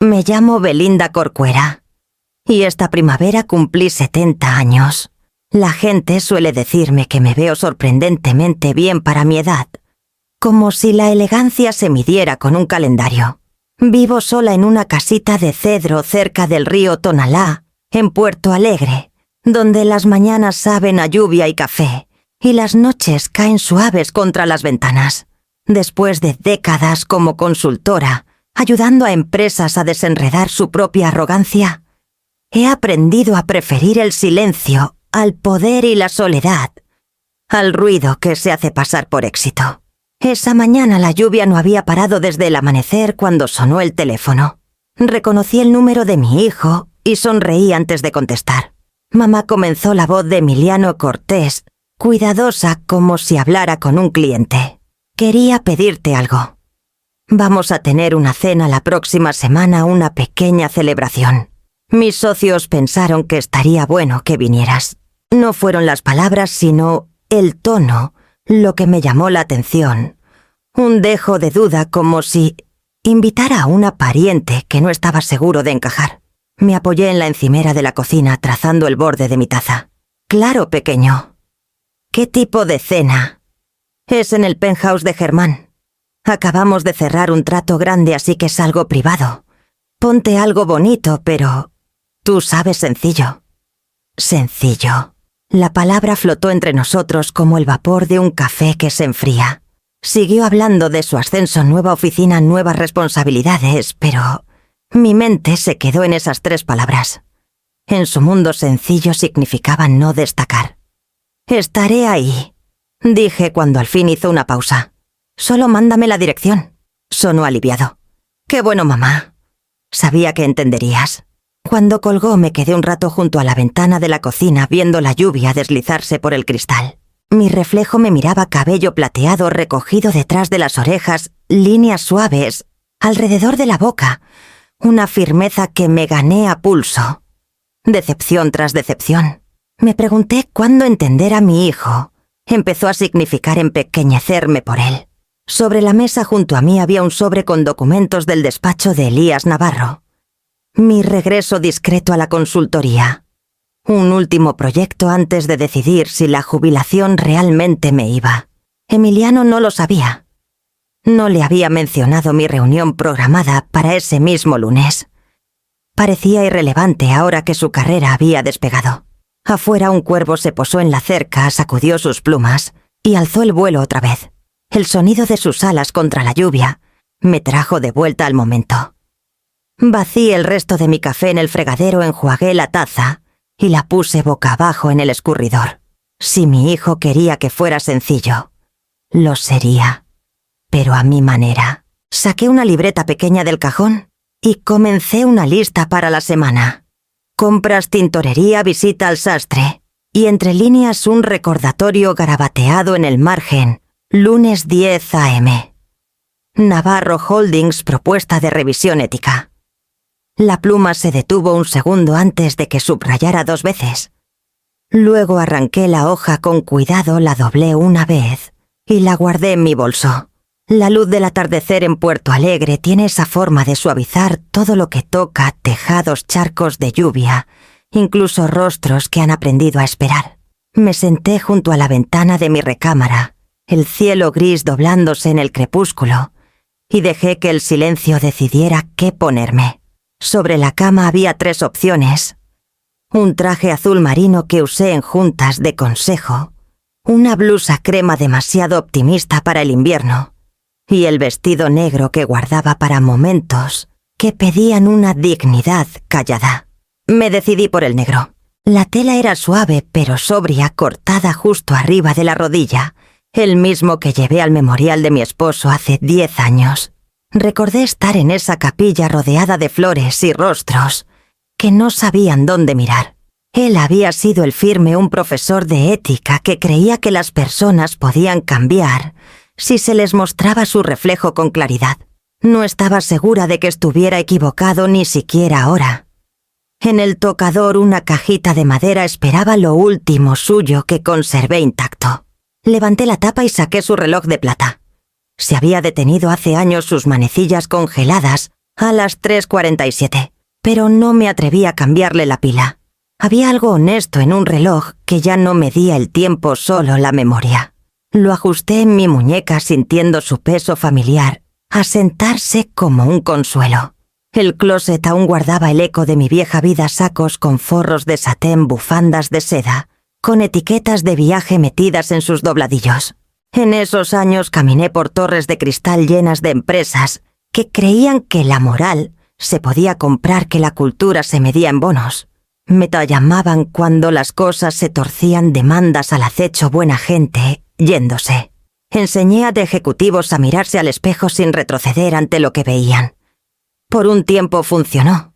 Me llamo Belinda Corcuera y esta primavera cumplí 70 años. La gente suele decirme que me veo sorprendentemente bien para mi edad, como si la elegancia se midiera con un calendario. Vivo sola en una casita de cedro cerca del río Tonalá, en Puerto Alegre, donde las mañanas saben a lluvia y café, y las noches caen suaves contra las ventanas. Después de décadas como consultora, ayudando a empresas a desenredar su propia arrogancia, he aprendido a preferir el silencio al poder y la soledad, al ruido que se hace pasar por éxito. Esa mañana la lluvia no había parado desde el amanecer cuando sonó el teléfono. Reconocí el número de mi hijo y sonreí antes de contestar. Mamá comenzó la voz de Emiliano Cortés, cuidadosa como si hablara con un cliente. Quería pedirte algo. Vamos a tener una cena la próxima semana, una pequeña celebración. Mis socios pensaron que estaría bueno que vinieras. No fueron las palabras, sino el tono lo que me llamó la atención. Un dejo de duda como si invitara a una pariente que no estaba seguro de encajar. Me apoyé en la encimera de la cocina trazando el borde de mi taza. Claro, pequeño. ¿Qué tipo de cena? Es en el penthouse de Germán. Acabamos de cerrar un trato grande, así que es algo privado. Ponte algo bonito, pero tú sabes, sencillo. Sencillo. La palabra flotó entre nosotros como el vapor de un café que se enfría. Siguió hablando de su ascenso, nueva oficina, nuevas responsabilidades, pero mi mente se quedó en esas 3 palabras. En su mundo sencillo significaba no destacar. Estaré ahí, dije cuando al fin hizo una pausa. Solo mándame la dirección. Sonó aliviado. Qué bueno, mamá. Sabía que entenderías. Cuando colgó me quedé un rato junto a la ventana de la cocina viendo la lluvia deslizarse por el cristal. Mi reflejo me miraba, cabello plateado recogido detrás de las orejas, líneas suaves, alrededor de la boca, una firmeza que me gané a pulso. Decepción tras decepción. Me pregunté cuándo entender a mi hijo. Empezó a significar empequeñecerme por él. Sobre la mesa junto a mí había un sobre con documentos del despacho de Elías Navarro. Mi regreso discreto a la consultoría. Un último proyecto antes de decidir si la jubilación realmente me iba. Emiliano no lo sabía. No le había mencionado mi reunión programada para ese mismo lunes. Parecía irrelevante ahora que su carrera había despegado. Afuera un cuervo se posó en la cerca, sacudió sus plumas y alzó el vuelo otra vez. El sonido de sus alas contra la lluvia me trajo de vuelta al momento. Vacié el resto de mi café en el fregadero, enjuagué la taza y la puse boca abajo en el escurridor. Si mi hijo quería que fuera sencillo, lo sería, pero a mi manera. Saqué una libreta pequeña del cajón y comencé una lista para la semana. Compras, tintorería, visita al sastre y entre líneas un recordatorio garabateado en el margen. Lunes 10 a.m. Navarro Holdings, propuesta de revisión ética. La pluma se detuvo un segundo antes de que subrayara 2 veces. Luego arranqué la hoja con cuidado, la doblé una vez y la guardé en mi bolso. La luz del atardecer en Puerto Alegre tiene esa forma de suavizar todo lo que toca, tejados, charcos de lluvia, incluso rostros que han aprendido a esperar. Me senté junto a la ventana de mi recámara, el cielo gris doblándose en el crepúsculo, y dejé que el silencio decidiera qué ponerme. Sobre la cama había 3 opciones. Un traje azul marino que usé en juntas de consejo, una blusa crema demasiado optimista para el invierno, y el vestido negro que guardaba para momentos que pedían una dignidad callada. Me decidí por el negro. La tela era suave pero sobria, cortada justo arriba de la rodilla, el mismo que llevé al memorial de mi esposo hace 10 años. Recordé estar en esa capilla rodeada de flores y rostros que no sabían dónde mirar. Él había sido el firme, un profesor de ética que creía que las personas podían cambiar si se les mostraba su reflejo con claridad. No estaba segura de que estuviera equivocado ni siquiera ahora. En el tocador una cajita de madera esperaba lo último suyo que conservé intacto. Levanté la tapa y saqué su reloj de plata. Se había detenido hace años, sus manecillas congeladas A las 3:47, pero no me atreví a cambiarle la pila. Había algo honesto en un reloj que ya no medía el tiempo, solo la memoria. Lo ajusté en mi muñeca sintiendo su peso familiar, asentarse como un consuelo. El closet aún guardaba el eco de mi vieja vida: sacos con forros de satén, bufandas de seda, con etiquetas de viaje metidas en sus dobladillos. En esos años caminé por torres de cristal llenas de empresas que creían que la moral se podía comprar, que la cultura se medía en bonos. Me llamaban cuando las cosas se torcían, demandas al acecho, buena gente yéndose. Enseñé a de ejecutivos a mirarse al espejo sin retroceder ante lo que veían. Por un tiempo funcionó.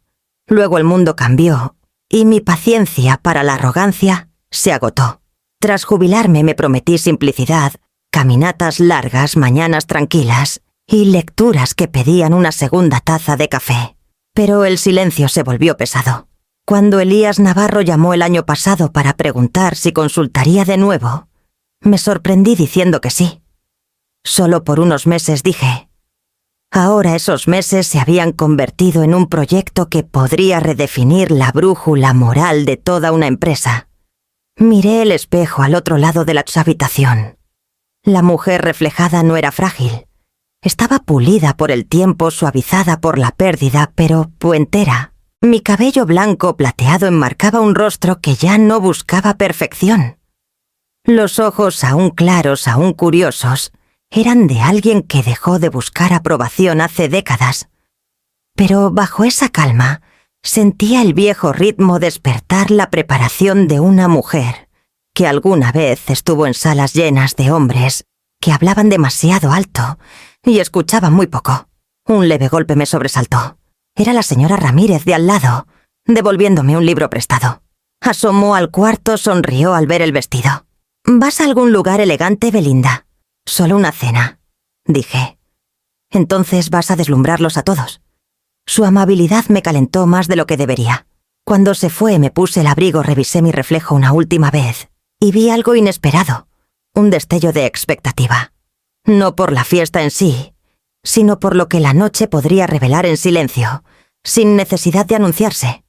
Luego el mundo cambió y mi paciencia para la arrogancia se agotó. Tras jubilarme me prometí simplicidad, caminatas largas, mañanas tranquilas y lecturas que pedían una segunda taza de café. Pero el silencio se volvió pesado. Cuando Elías Navarro llamó el año pasado para preguntar si consultaría de nuevo, me sorprendí diciendo que sí. Solo por unos meses, dije. Ahora esos meses se habían convertido en un proyecto que podría redefinir la brújula moral de toda una empresa. Miré el espejo al otro lado de la habitación. La mujer reflejada no era frágil. Estaba pulida por el tiempo, suavizada por la pérdida, pero puentera. Mi cabello blanco plateado enmarcaba un rostro que ya no buscaba perfección. Los ojos, aún claros, aún curiosos, eran de alguien que dejó de buscar aprobación hace décadas. Pero bajo esa calma, sentía el viejo ritmo despertar, la preparación de una mujer que alguna vez estuvo en salas llenas de hombres que hablaban demasiado alto y escuchaban muy poco. Un leve golpe me sobresaltó. Era la señora Ramírez de al lado, devolviéndome un libro prestado. Asomó al cuarto, sonrió al ver el vestido. «¿Vas a algún lugar elegante, Belinda?» «Solo una cena», dije. «Entonces vas a deslumbrarlos a todos». Su amabilidad me calentó más de lo que debería. Cuando se fue me puse el abrigo, revisé mi reflejo una última vez y vi algo inesperado, un destello de expectativa. No por la fiesta en sí, sino por lo que la noche podría revelar en silencio, sin necesidad de anunciarse.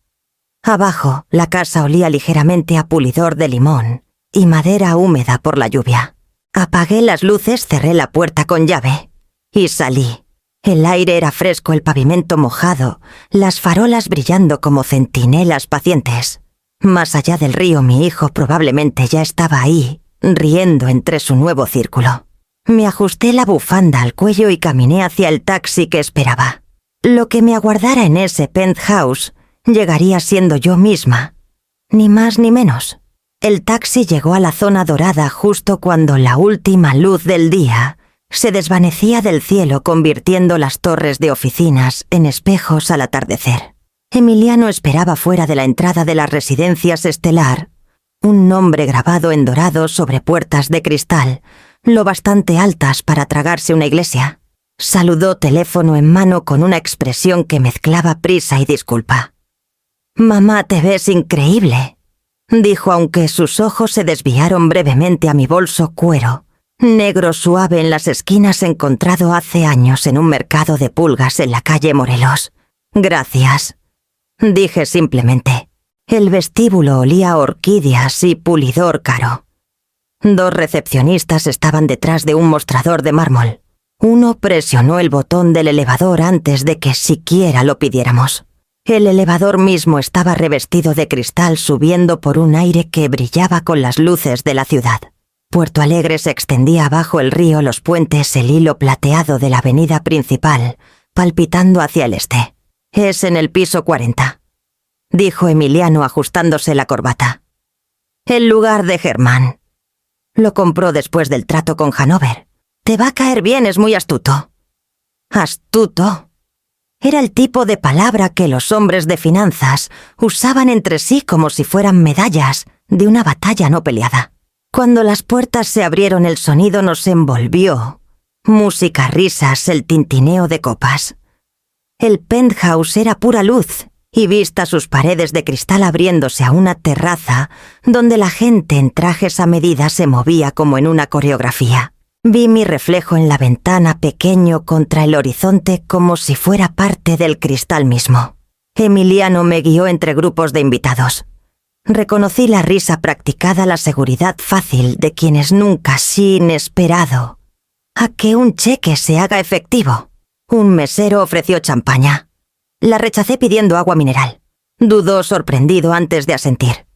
Abajo, la casa olía ligeramente a pulidor de limón y madera húmeda por la lluvia. Apagué las luces, cerré la puerta con llave y salí. El aire era fresco, el pavimento mojado, las farolas brillando como centinelas pacientes. Más allá del río, mi hijo probablemente ya estaba ahí, riendo entre su nuevo círculo. Me ajusté la bufanda al cuello y caminé hacia el taxi que esperaba. Lo que me aguardara en ese penthouse llegaría siendo yo misma, ni más ni menos. El taxi llegó a la zona dorada justo cuando la última luz del día se desvanecía del cielo, convirtiendo las torres de oficinas en espejos al atardecer. Emiliano esperaba fuera de la entrada de las residencias Estelar, un nombre grabado en dorado sobre puertas de cristal, lo bastante altas para tragarse una iglesia. Saludó, teléfono en mano, con una expresión que mezclaba prisa y disculpa. «Mamá, te ves increíble», dijo, aunque sus ojos se desviaron brevemente a mi bolso cuero, negro suave en las esquinas, encontrado hace años en un mercado de pulgas en la calle Morelos. «Gracias», dije simplemente. El vestíbulo olía a orquídeas y pulidor caro. Dos recepcionistas estaban detrás de un mostrador de mármol. Uno presionó el botón del elevador antes de que siquiera lo pidiéramos. El elevador mismo estaba revestido de cristal, subiendo por un aire que brillaba con las luces de la ciudad. Puerto Alegre se extendía bajo el río, los puentes, el hilo plateado de la avenida principal, palpitando hacia el este. «Es en el piso 40», dijo Emiliano ajustándose la corbata. «El lugar de Germán. Lo compró después del trato con Hanover. Te va a caer bien, es muy astuto». «¿Astuto?» Era el tipo de palabra que los hombres de finanzas usaban entre sí como si fueran medallas de una batalla no peleada. Cuando las puertas se abrieron, el sonido nos envolvió. Música, risas, el tintineo de copas. El penthouse era pura luz y vista sus paredes de cristal abriéndose a una terraza donde la gente en trajes a medida se movía como en una coreografía. Vi mi reflejo en la ventana pequeño contra el horizonte como si fuera parte del cristal mismo. Emiliano me guió entre grupos de invitados. Reconocí la risa practicada, la seguridad fácil de quienes nunca sin esperado a que un cheque se haga efectivo. Un mesero ofreció champaña. La rechacé pidiendo agua mineral. Dudó sorprendido antes de asentir.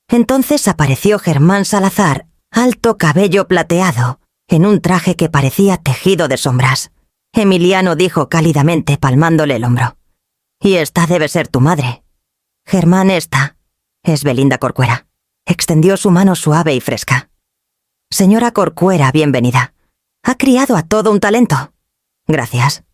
Entonces apareció Germán Salazar, alto cabello plateado, en un traje que parecía tejido de sombras. Emiliano dijo cálidamente palmándole el hombro: «Y esta debe ser tu madre». «Germán, esta es Belinda Corcuera». Extendió su mano suave y fresca. «Señora Corcuera, bienvenida. Ha criado a todo un talento». «Gracias»,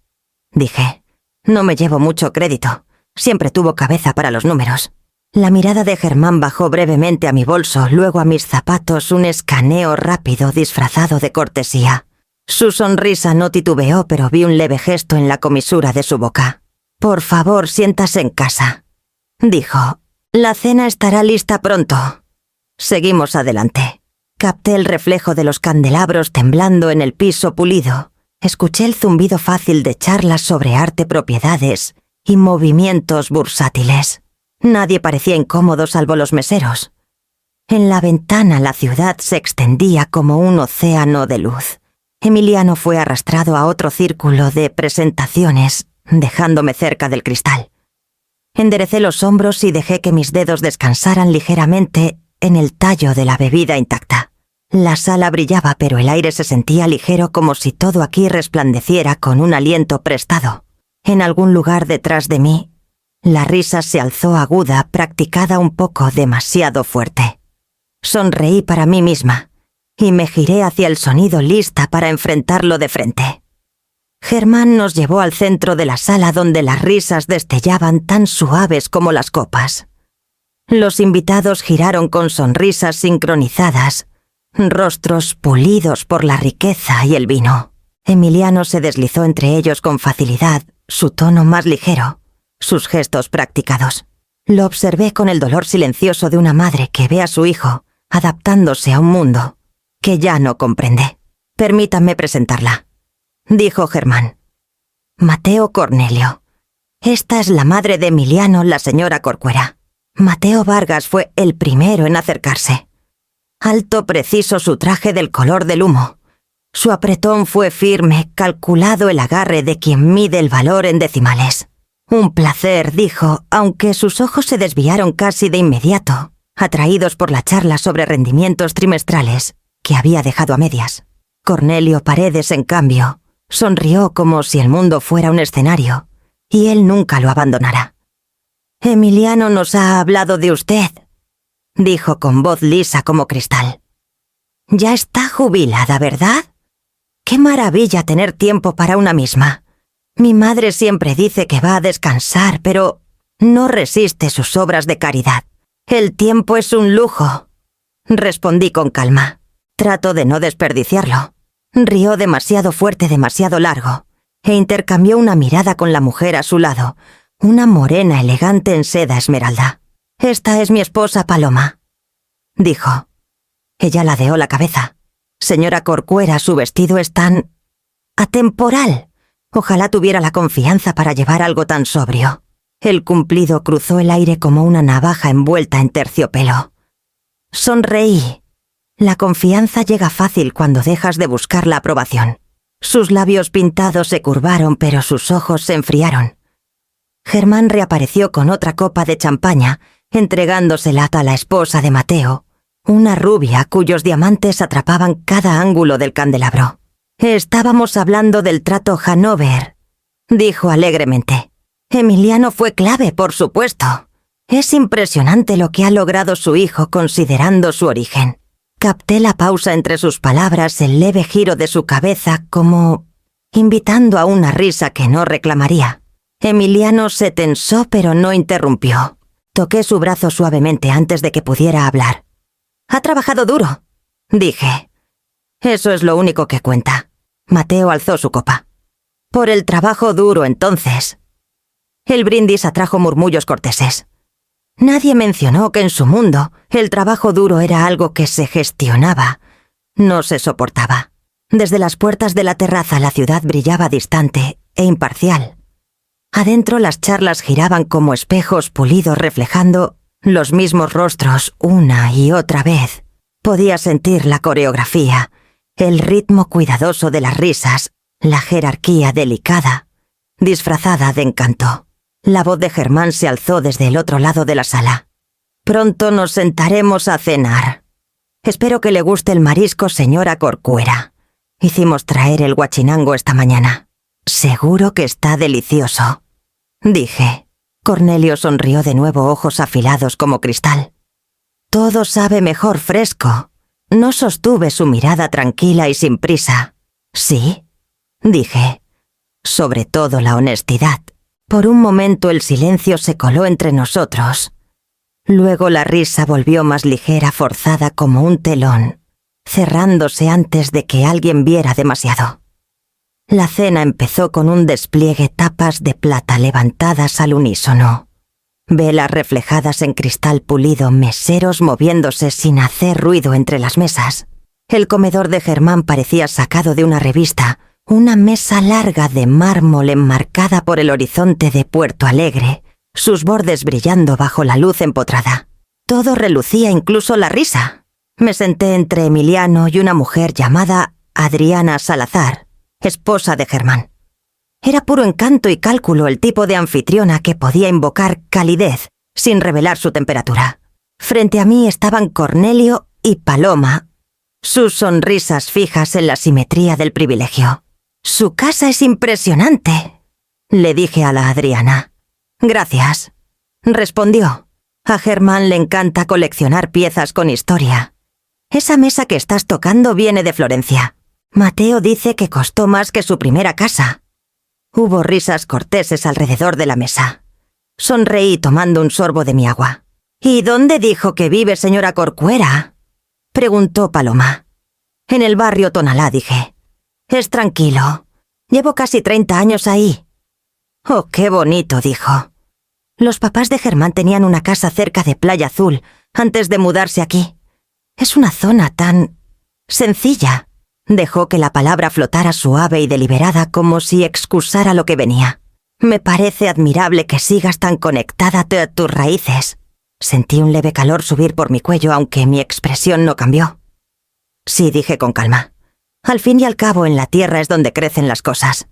dije. «No me llevo mucho crédito. Siempre tuvo cabeza para los números». La mirada de Germán bajó brevemente a mi bolso, luego a mis zapatos, un escaneo rápido disfrazado de cortesía. Su sonrisa no titubeó, pero vi un leve gesto en la comisura de su boca. «Por favor, siéntase en casa», dijo. «La cena estará lista pronto». Seguimos adelante. Capté el reflejo de los candelabros temblando en el piso pulido. Escuché el zumbido fácil de charlas sobre arte, propiedades y movimientos bursátiles. Nadie parecía incómodo salvo los meseros. En la ventana la ciudad se extendía como un océano de luz. Emiliano fue arrastrado a otro círculo de presentaciones, dejándome cerca del cristal. Enderecé los hombros y dejé que mis dedos descansaran ligeramente en el tallo de la bebida intacta. La sala brillaba, pero el aire se sentía ligero, como si todo aquí resplandeciera con un aliento prestado. En algún lugar detrás de mí, la risa se alzó aguda, practicada un poco demasiado fuerte. Sonreí para mí misma y me giré hacia el sonido, lista para enfrentarlo de frente. Germán nos llevó al centro de la sala, donde las risas destellaban tan suaves como las copas. Los invitados giraron con sonrisas sincronizadas, rostros pulidos por la riqueza y el vino. Emiliano se deslizó entre ellos con facilidad, su tono más ligero, sus gestos practicados. Lo observé con el dolor silencioso de una madre que ve a su hijo adaptándose a un mundo que ya no comprende. «Permítanme presentarla», dijo Germán. «Mateo Cornelio. Esta es la madre de Emiliano, la señora Corcuera». Mateo Vargas fue el primero en acercarse. Alto, preciso su traje del color del humo. Su apretón fue firme, calculado el agarre de quien mide el valor en decimales. «Un placer», dijo, aunque sus ojos se desviaron casi de inmediato, atraídos por la charla sobre rendimientos trimestrales que había dejado a medias. Cornelio Paredes, en cambio, sonrió como si el mundo fuera un escenario y él nunca lo abandonara. «Emiliano nos ha hablado de usted», dijo con voz lisa como cristal. «Ya está jubilada, ¿verdad? Qué maravilla tener tiempo para una misma. Mi madre siempre dice que va a descansar, pero no resiste sus obras de caridad. El tiempo es un lujo», respondí con calma. Trato de no desperdiciarlo. Rió demasiado fuerte, demasiado largo, e intercambió una mirada con la mujer a su lado, una morena elegante en seda esmeralda. «Esta es mi esposa Paloma», dijo. Ella ladeó la cabeza. «Señora Corcuera, su vestido es tan atemporal. Ojalá tuviera la confianza para llevar algo tan sobrio». El cumplido cruzó el aire como una navaja envuelta en terciopelo. Sonreí. La confianza llega fácil cuando dejas de buscar la aprobación. Sus labios pintados se curvaron, pero sus ojos se enfriaron. Germán reapareció con otra copa de champaña, entregándosela a la esposa de Mateo, una rubia cuyos diamantes atrapaban cada ángulo del candelabro. «Estábamos hablando del trato Hanover», dijo alegremente. «Emiliano fue clave, por supuesto. Es impresionante lo que ha logrado su hijo considerando su origen». Capté la pausa entre sus palabras, el leve giro de su cabeza, como invitando a una risa que no reclamaría. Emiliano se tensó, pero no interrumpió. Toqué su brazo suavemente antes de que pudiera hablar. «Ha trabajado duro», dije. «Eso es lo único que cuenta». Mateo alzó su copa. «Por el trabajo duro, entonces». El brindis atrajo murmullos corteses. Nadie mencionó que en su mundo el trabajo duro era algo que se gestionaba, no se soportaba. Desde las puertas de la terraza la ciudad brillaba distante e imparcial. Adentro las charlas giraban como espejos pulidos reflejando los mismos rostros una y otra vez. Podía sentir la coreografía, el ritmo cuidadoso de las risas, la jerarquía delicada, disfrazada de encanto. La voz de Germán se alzó desde el otro lado de la sala. «Pronto nos sentaremos a cenar. Espero que le guste el marisco, señora Corcuera. Hicimos traer el guachinango esta mañana. Seguro que está delicioso», dije. Cornelio sonrió de nuevo, ojos afilados como cristal. «Todo sabe mejor fresco». No sostuve su mirada tranquila y sin prisa. «¿Sí?», dije. «Sobre todo la honestidad». Por un momento el silencio se coló entre nosotros. Luego la risa volvió más ligera, forzada como un telón, cerrándose antes de que alguien viera demasiado. La cena empezó con un despliegue, tapas de plata levantadas al unísono, velas reflejadas en cristal pulido, meseros moviéndose sin hacer ruido entre las mesas. El comedor de Germán parecía sacado de una revista, una mesa larga de mármol enmarcada por el horizonte de Puerto Alegre, sus bordes brillando bajo la luz empotrada. Todo relucía, incluso la risa. Me senté entre Emiliano y una mujer llamada Adriana Salazar, esposa de Germán. Era puro encanto y cálculo el tipo de anfitriona que podía invocar calidez sin revelar su temperatura. Frente a mí estaban Cornelio y Paloma, sus sonrisas fijas en la simetría del privilegio. «Su casa es impresionante», le dije a la Adriana. «Gracias», respondió. «A Germán le encanta coleccionar piezas con historia. Esa mesa que estás tocando viene de Florencia. Mateo dice que costó más que su primera casa». Hubo risas corteses alrededor de la mesa. Sonreí tomando un sorbo de mi agua. «¿Y dónde dijo que vive, señora Corcuera?», preguntó Paloma. «En el barrio Tonalá», dije. «Es tranquilo. Llevo casi 30 años ahí». «Oh, qué bonito», dijo. «Los papás de Germán tenían una casa cerca de Playa Azul antes de mudarse aquí. Es una zona tan sencilla». Dejó que la palabra flotara suave y deliberada como si excusara lo que venía. «Me parece admirable que sigas tan conectada a tus raíces». Sentí un leve calor subir por mi cuello, aunque mi expresión no cambió. «Sí», dije con calma. «Al fin y al cabo, en la tierra es donde crecen las cosas».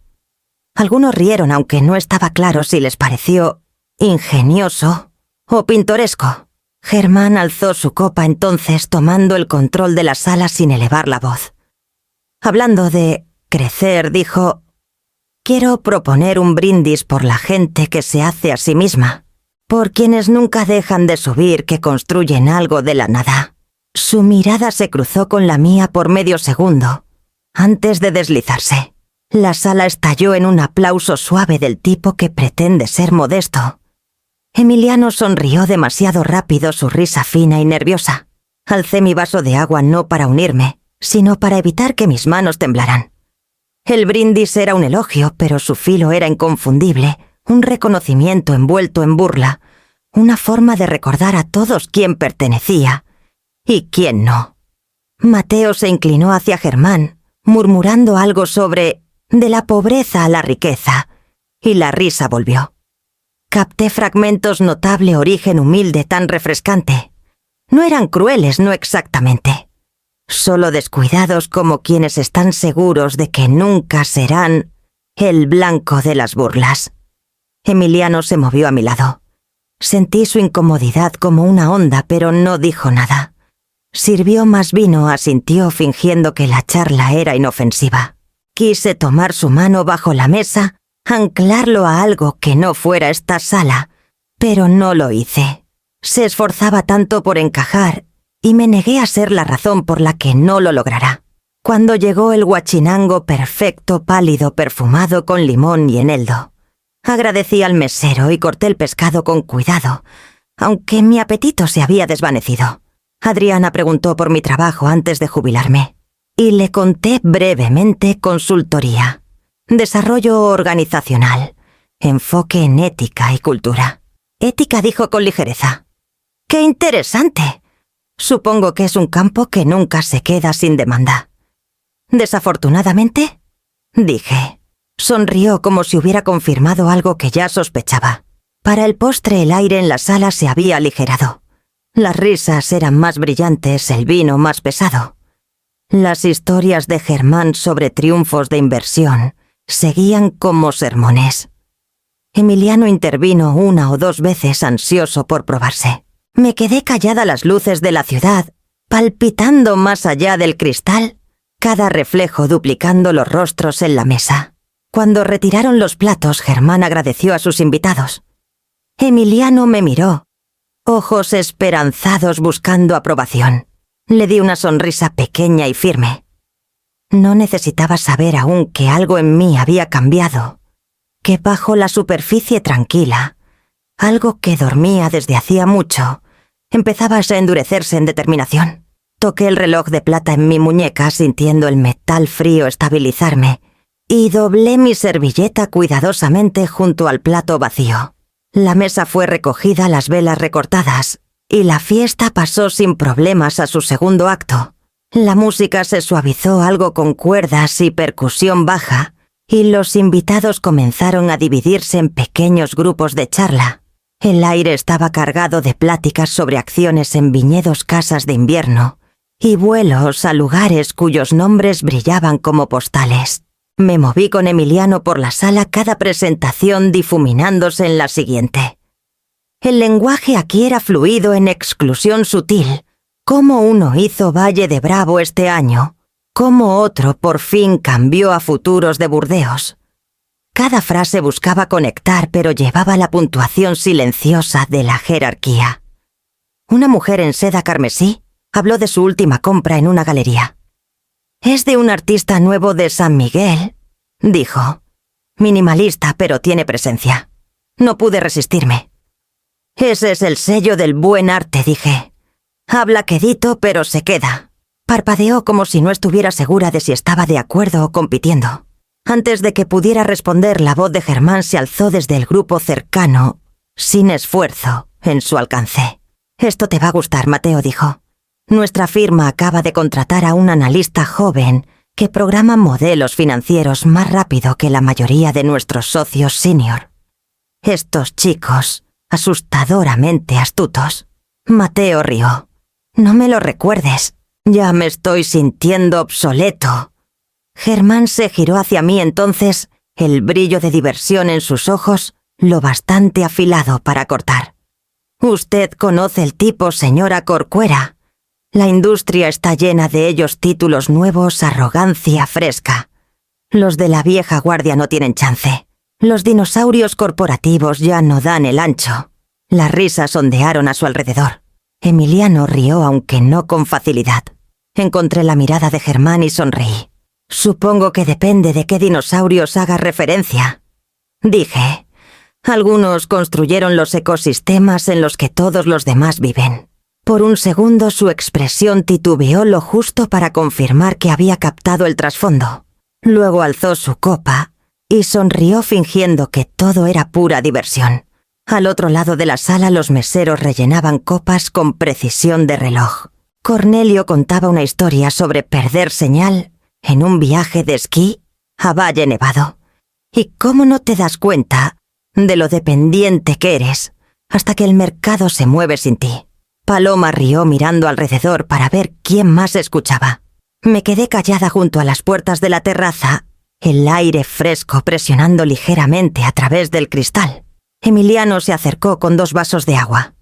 Algunos rieron, aunque no estaba claro si les pareció ingenioso o pintoresco. Germán alzó su copa entonces, tomando el control de la sala sin elevar la voz. Hablando de crecer, dijo: «Quiero proponer un brindis por la gente que se hace a sí misma, por quienes nunca dejan de subir, que construyen algo de la nada». Su mirada se cruzó con la mía por medio segundo, antes de deslizarse. La sala estalló en un aplauso suave del tipo que pretende ser modesto. Emiliano sonrió demasiado rápido, su risa fina y nerviosa. Alcé mi vaso de agua no para unirme, sino para evitar que mis manos temblaran. El brindis era un elogio, pero su filo era inconfundible, un reconocimiento envuelto en burla, una forma de recordar a todos quién pertenecía y quién no. Mateo se inclinó hacia Germán, murmurando algo sobre «de la pobreza a la riqueza», y la risa volvió. Capté fragmentos, notable origen humilde tan refrescante. No eran crueles, no exactamente. Solo descuidados, como quienes están seguros de que nunca serán el blanco de las burlas. Emiliano se movió a mi lado. Sentí su incomodidad como una onda, pero no dijo nada. Sirvió más vino, asintió fingiendo que la charla era inofensiva. Quise tomar su mano bajo la mesa, anclarlo a algo que no fuera esta sala, pero no lo hice. Se esforzaba tanto por encajar y me negué a ser la razón por la que no lo logrará. Cuando llegó el guachinango perfecto, pálido, perfumado con limón y eneldo, agradecí al mesero y corté el pescado con cuidado, aunque mi apetito se había desvanecido. Adriana preguntó por mi trabajo antes de jubilarme, y le conté brevemente consultoría, desarrollo organizacional, enfoque en ética y cultura. Ética, dijo con ligereza. ¡Qué interesante! Supongo que es un campo que nunca se queda sin demanda. ¿Desafortunadamente? Dije. Sonrió como si hubiera confirmado algo que ya sospechaba. Para el postre el aire en la sala se había aligerado. Las risas eran más brillantes, el vino más pesado. Las historias de Germán sobre triunfos de inversión seguían como sermones. Emiliano intervino 1 o 2 veces ansioso por probarse. Me quedé callada a las luces de la ciudad, palpitando más allá del cristal, cada reflejo duplicando los rostros en la mesa. Cuando retiraron los platos, Germán agradeció a sus invitados. Emiliano me miró, ojos esperanzados buscando aprobación. Le di una sonrisa pequeña y firme. No necesitaba saber aún que algo en mí había cambiado, que bajo la superficie tranquila, algo que dormía desde hacía mucho, empezaba a endurecerse en determinación. Toqué el reloj de plata en mi muñeca sintiendo el metal frío estabilizarme y doblé mi servilleta cuidadosamente junto al plato vacío. La mesa fue recogida, las velas recortadas, y la fiesta pasó sin problemas a su segundo acto. La música se suavizó algo con cuerdas y percusión baja, y los invitados comenzaron a dividirse en pequeños grupos de charla. El aire estaba cargado de pláticas sobre acciones en viñedos, casas de invierno, y vuelos a lugares cuyos nombres brillaban como postales. Me moví con Emiliano por la sala, cada presentación difuminándose en la siguiente. El lenguaje aquí era fluido en exclusión sutil. Cómo uno hizo Valle de Bravo este año, cómo otro por fin cambió a Futuros de Burdeos. Cada frase buscaba conectar, pero llevaba la puntuación silenciosa de la jerarquía. Una mujer en seda carmesí habló de su última compra en una galería. «Es de un artista nuevo de San Miguel», dijo. «Minimalista, pero tiene presencia. No pude resistirme». «Ese es el sello del buen arte», dije. «Habla quedito, pero se queda». Parpadeó como si no estuviera segura de si estaba de acuerdo o compitiendo. Antes de que pudiera responder, la voz de Germán se alzó desde el grupo cercano, sin esfuerzo, en su alcance. «Esto te va a gustar», Mateo dijo. «Nuestra firma acaba de contratar a un analista joven que programa modelos financieros más rápido que la mayoría de nuestros socios senior. Estos chicos, asustadoramente astutos». Mateo rió. «No me lo recuerdes. Ya me estoy sintiendo obsoleto». Germán se giró hacia mí entonces, el brillo de diversión en sus ojos lo bastante afilado para cortar. «Usted conoce el tipo, señora Corcuera. La industria está llena de ellos, títulos nuevos, arrogancia fresca. Los de la vieja guardia no tienen chance. Los dinosaurios corporativos ya no dan el ancho». Las risas ondearon a su alrededor. Emiliano rió, aunque no con facilidad. Encontré la mirada de Germán y sonreí. «Supongo que depende de qué dinosaurios haga referencia», dije. «Algunos construyeron los ecosistemas en los que todos los demás viven». Por un segundo su expresión titubeó lo justo para confirmar que había captado el trasfondo. Luego alzó su copa y sonrió fingiendo que todo era pura diversión. Al otro lado de la sala los meseros rellenaban copas con precisión de reloj. Cornelio contaba una historia sobre perder señal en un viaje de esquí a Valle Nevado. ¿Y cómo no te das cuenta de lo dependiente que eres hasta que el mercado se mueve sin ti? Paloma rió mirando alrededor para ver quién más escuchaba. Me quedé callada junto a las puertas de la terraza, el aire fresco presionando ligeramente a través del cristal. Emiliano se acercó con 2 vasos de agua.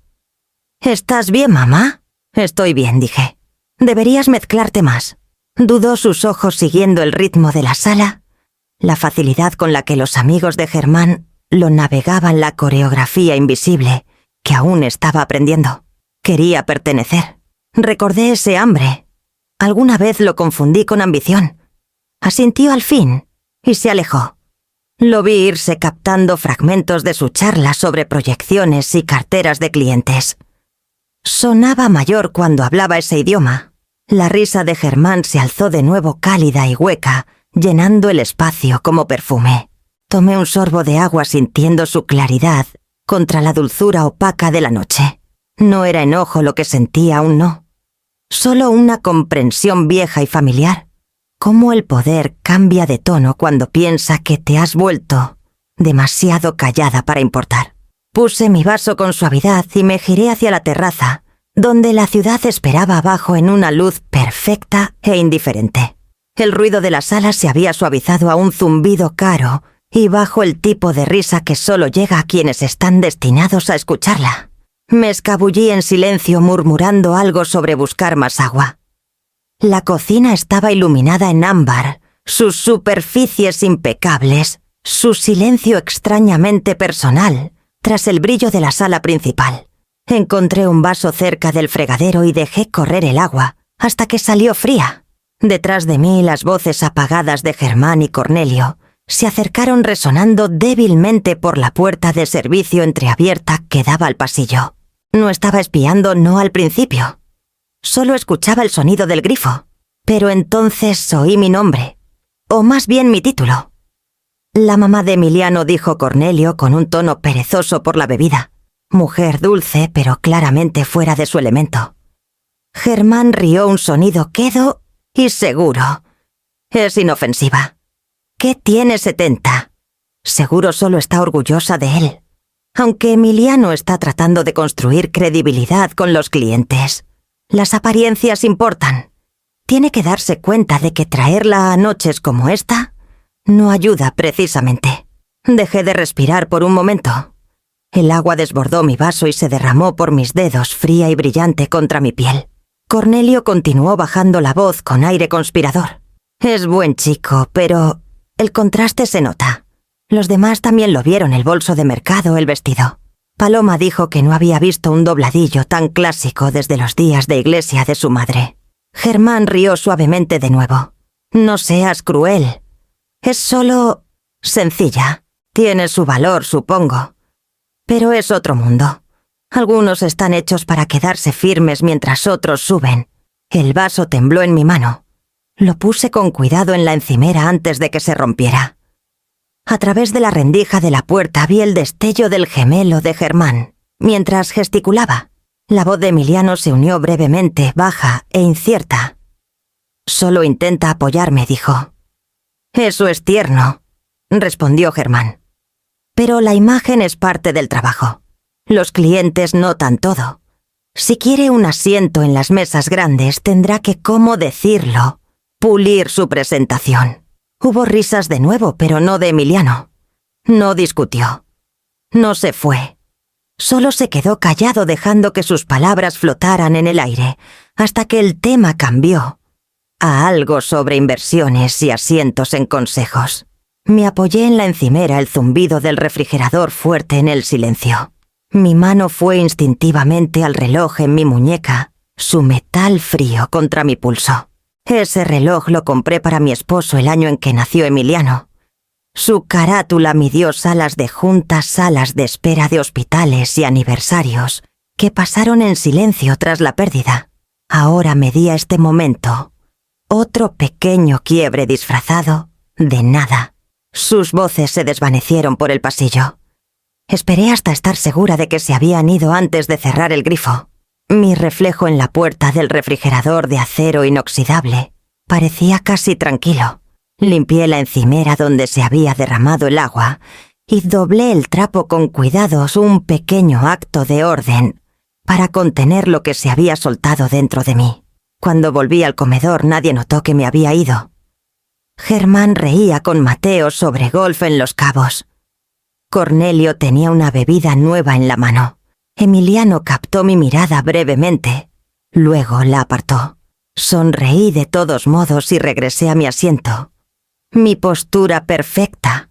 «¿Estás bien, mamá?» «Estoy bien», dije. «Deberías mezclarte más». Dudó, sus ojos siguiendo el ritmo de la sala, la facilidad con la que los amigos de Germán lo navegaban la coreografía invisible que aún estaba aprendiendo. Quería pertenecer. Recordé ese hambre. Alguna vez lo confundí con ambición. Asintió al fin y se alejó. Lo vi irse captando fragmentos de su charla sobre proyecciones y carteras de clientes. Sonaba mayor cuando hablaba ese idioma. La risa de Germán se alzó de nuevo cálida y hueca, llenando el espacio como perfume. Tomé un sorbo de agua sintiendo su claridad contra la dulzura opaca de la noche. No era enojo lo que sentía, aún no. Solo una comprensión vieja y familiar. cómo el poder cambia de tono cuando piensa que te has vuelto demasiado callada para importar. Puse mi vaso con suavidad y me giré hacia la terraza, donde la ciudad esperaba abajo en una luz perfecta e indiferente. El ruido de la sala se había suavizado a un zumbido caro y bajo el tipo de risa que solo llega a quienes están destinados a escucharla. Me escabullí en silencio murmurando algo sobre buscar más agua. La cocina estaba iluminada en ámbar, sus superficies impecables, su silencio extrañamente personal, tras el brillo de la sala principal. Encontré un vaso cerca del fregadero y dejé correr el agua, hasta que salió fría. Detrás de mí las voces apagadas de Germán y Cornelio se acercaron resonando débilmente por la puerta de servicio entreabierta que daba al pasillo. No estaba espiando, no al principio. Solo escuchaba el sonido del grifo, pero entonces oí mi nombre, o más bien mi título. La mamá de Emiliano, dijo Cornelio con un tono perezoso por la bebida. Mujer dulce, pero claramente fuera de su elemento. Germán rió un sonido quedo y seguro. Es inofensiva. ¿Qué tiene 70? Seguro solo está orgullosa de él. Aunque Emiliano está tratando de construir credibilidad con los clientes. Las apariencias importan. Tiene que darse cuenta de que traerla a noches como esta no ayuda precisamente. Dejé de respirar por un momento. El agua desbordó mi vaso y se derramó por mis dedos, fría y brillante contra mi piel. Cornelio continuó bajando la voz con aire conspirador. Es buen chico, pero el contraste se nota. Los demás también lo vieron, el bolso de mercado, el vestido. Paloma dijo que no había visto un dobladillo tan clásico desde los días de iglesia de su madre. Germán rió suavemente de nuevo. No seas cruel. Es solo sencilla. Tiene su valor, supongo. Pero es otro mundo. Algunos están hechos para quedarse firmes mientras otros suben. El vaso tembló en mi mano. Lo puse con cuidado en la encimera antes de que se rompiera. A través de la rendija de la puerta vi el destello del gemelo de Germán, mientras gesticulaba. La voz de Emiliano se unió brevemente, baja e incierta. Solo intenta apoyarme, dijo. Eso es tierno, respondió Germán. Pero la imagen es parte del trabajo. Los clientes notan todo. Si quiere un asiento en las mesas grandes, tendrá que, ¿cómo decirlo?, pulir su presentación. Hubo risas de nuevo, pero no de Emiliano. No discutió. No se fue. Solo se quedó callado dejando que sus palabras flotaran en el aire, hasta que el tema cambió a algo sobre inversiones y asientos en consejos. Me apoyé en la encimera, el zumbido del refrigerador fuerte en el silencio. Mi mano fue instintivamente al reloj en mi muñeca, su metal frío contra mi pulso. Ese reloj lo compré para mi esposo el año en que nació Emiliano. Su carátula midió salas de juntas, salas de espera de hospitales y aniversarios que pasaron en silencio tras la pérdida. Ahora medía este momento. Otro pequeño quiebre disfrazado de nada. Sus voces se desvanecieron por el pasillo. Esperé hasta estar segura de que se habían ido antes de cerrar el grifo. Mi reflejo en la puerta del refrigerador de acero inoxidable parecía casi tranquilo. Limpié la encimera donde se había derramado el agua y doblé el trapo con cuidados, un pequeño acto de orden para contener lo que se había soltado dentro de mí. Cuando volví al comedor nadie notó que me había ido. Germán reía con Mateo sobre golf en Los Cabos. Cornelio tenía una bebida nueva en la mano. Emiliano captó mi mirada brevemente. Luego la apartó. Sonreí de todos modos y regresé a mi asiento. Mi postura perfecta.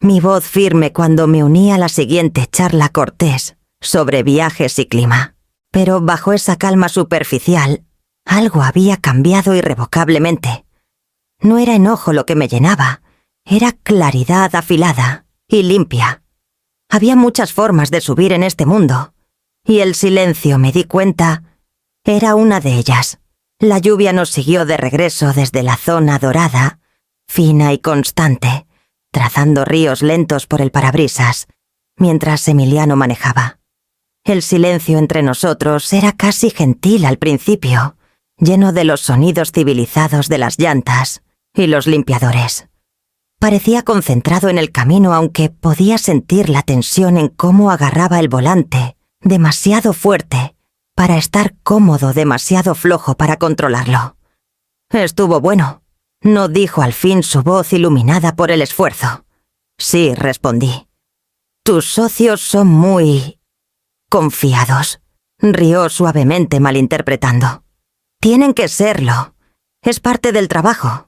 Mi voz firme cuando me uní a la siguiente charla cortés sobre viajes y clima. Pero bajo esa calma superficial, algo había cambiado irrevocablemente. No era enojo lo que me llenaba, era claridad afilada y limpia. Había muchas formas de subir en este mundo, y el silencio, me di cuenta, era una de ellas. La lluvia nos siguió de regreso desde la zona dorada, fina y constante, trazando ríos lentos por el parabrisas, mientras Emiliano manejaba. El silencio entre nosotros era casi gentil al principio, lleno de los sonidos civilizados de las llantas Y los limpiadores. Parecía concentrado en el camino, aunque podía sentir la tensión en cómo agarraba el volante, demasiado fuerte, para estar cómodo, demasiado flojo para controlarlo. Estuvo bueno, no dijo al fin su voz iluminada por el esfuerzo. Sí, respondí. Tus socios son muy... confiados. Rió suavemente malinterpretando. Tienen que serlo. Es parte del trabajo.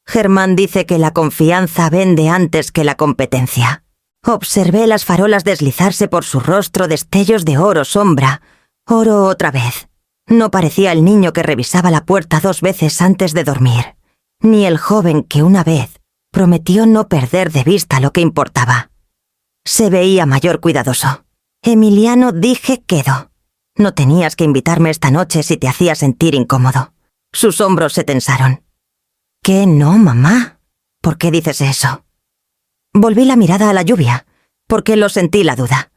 Germán dice que la confianza vende antes que la competencia. Observé las farolas deslizarse por su rostro, destellos de oro, sombra. Oro otra vez. No parecía el niño que revisaba la puerta 2 veces antes de dormir, ni el joven que una vez prometió no perder de vista lo que importaba. Se veía mayor cuidadoso. Emiliano, dije, quedo. No tenías que invitarme esta noche si te hacía sentir incómodo. Sus hombros se tensaron. ¿Qué no, mamá? ¿Por qué dices eso? Volví la mirada a la lluvia, porque lo sentí la duda.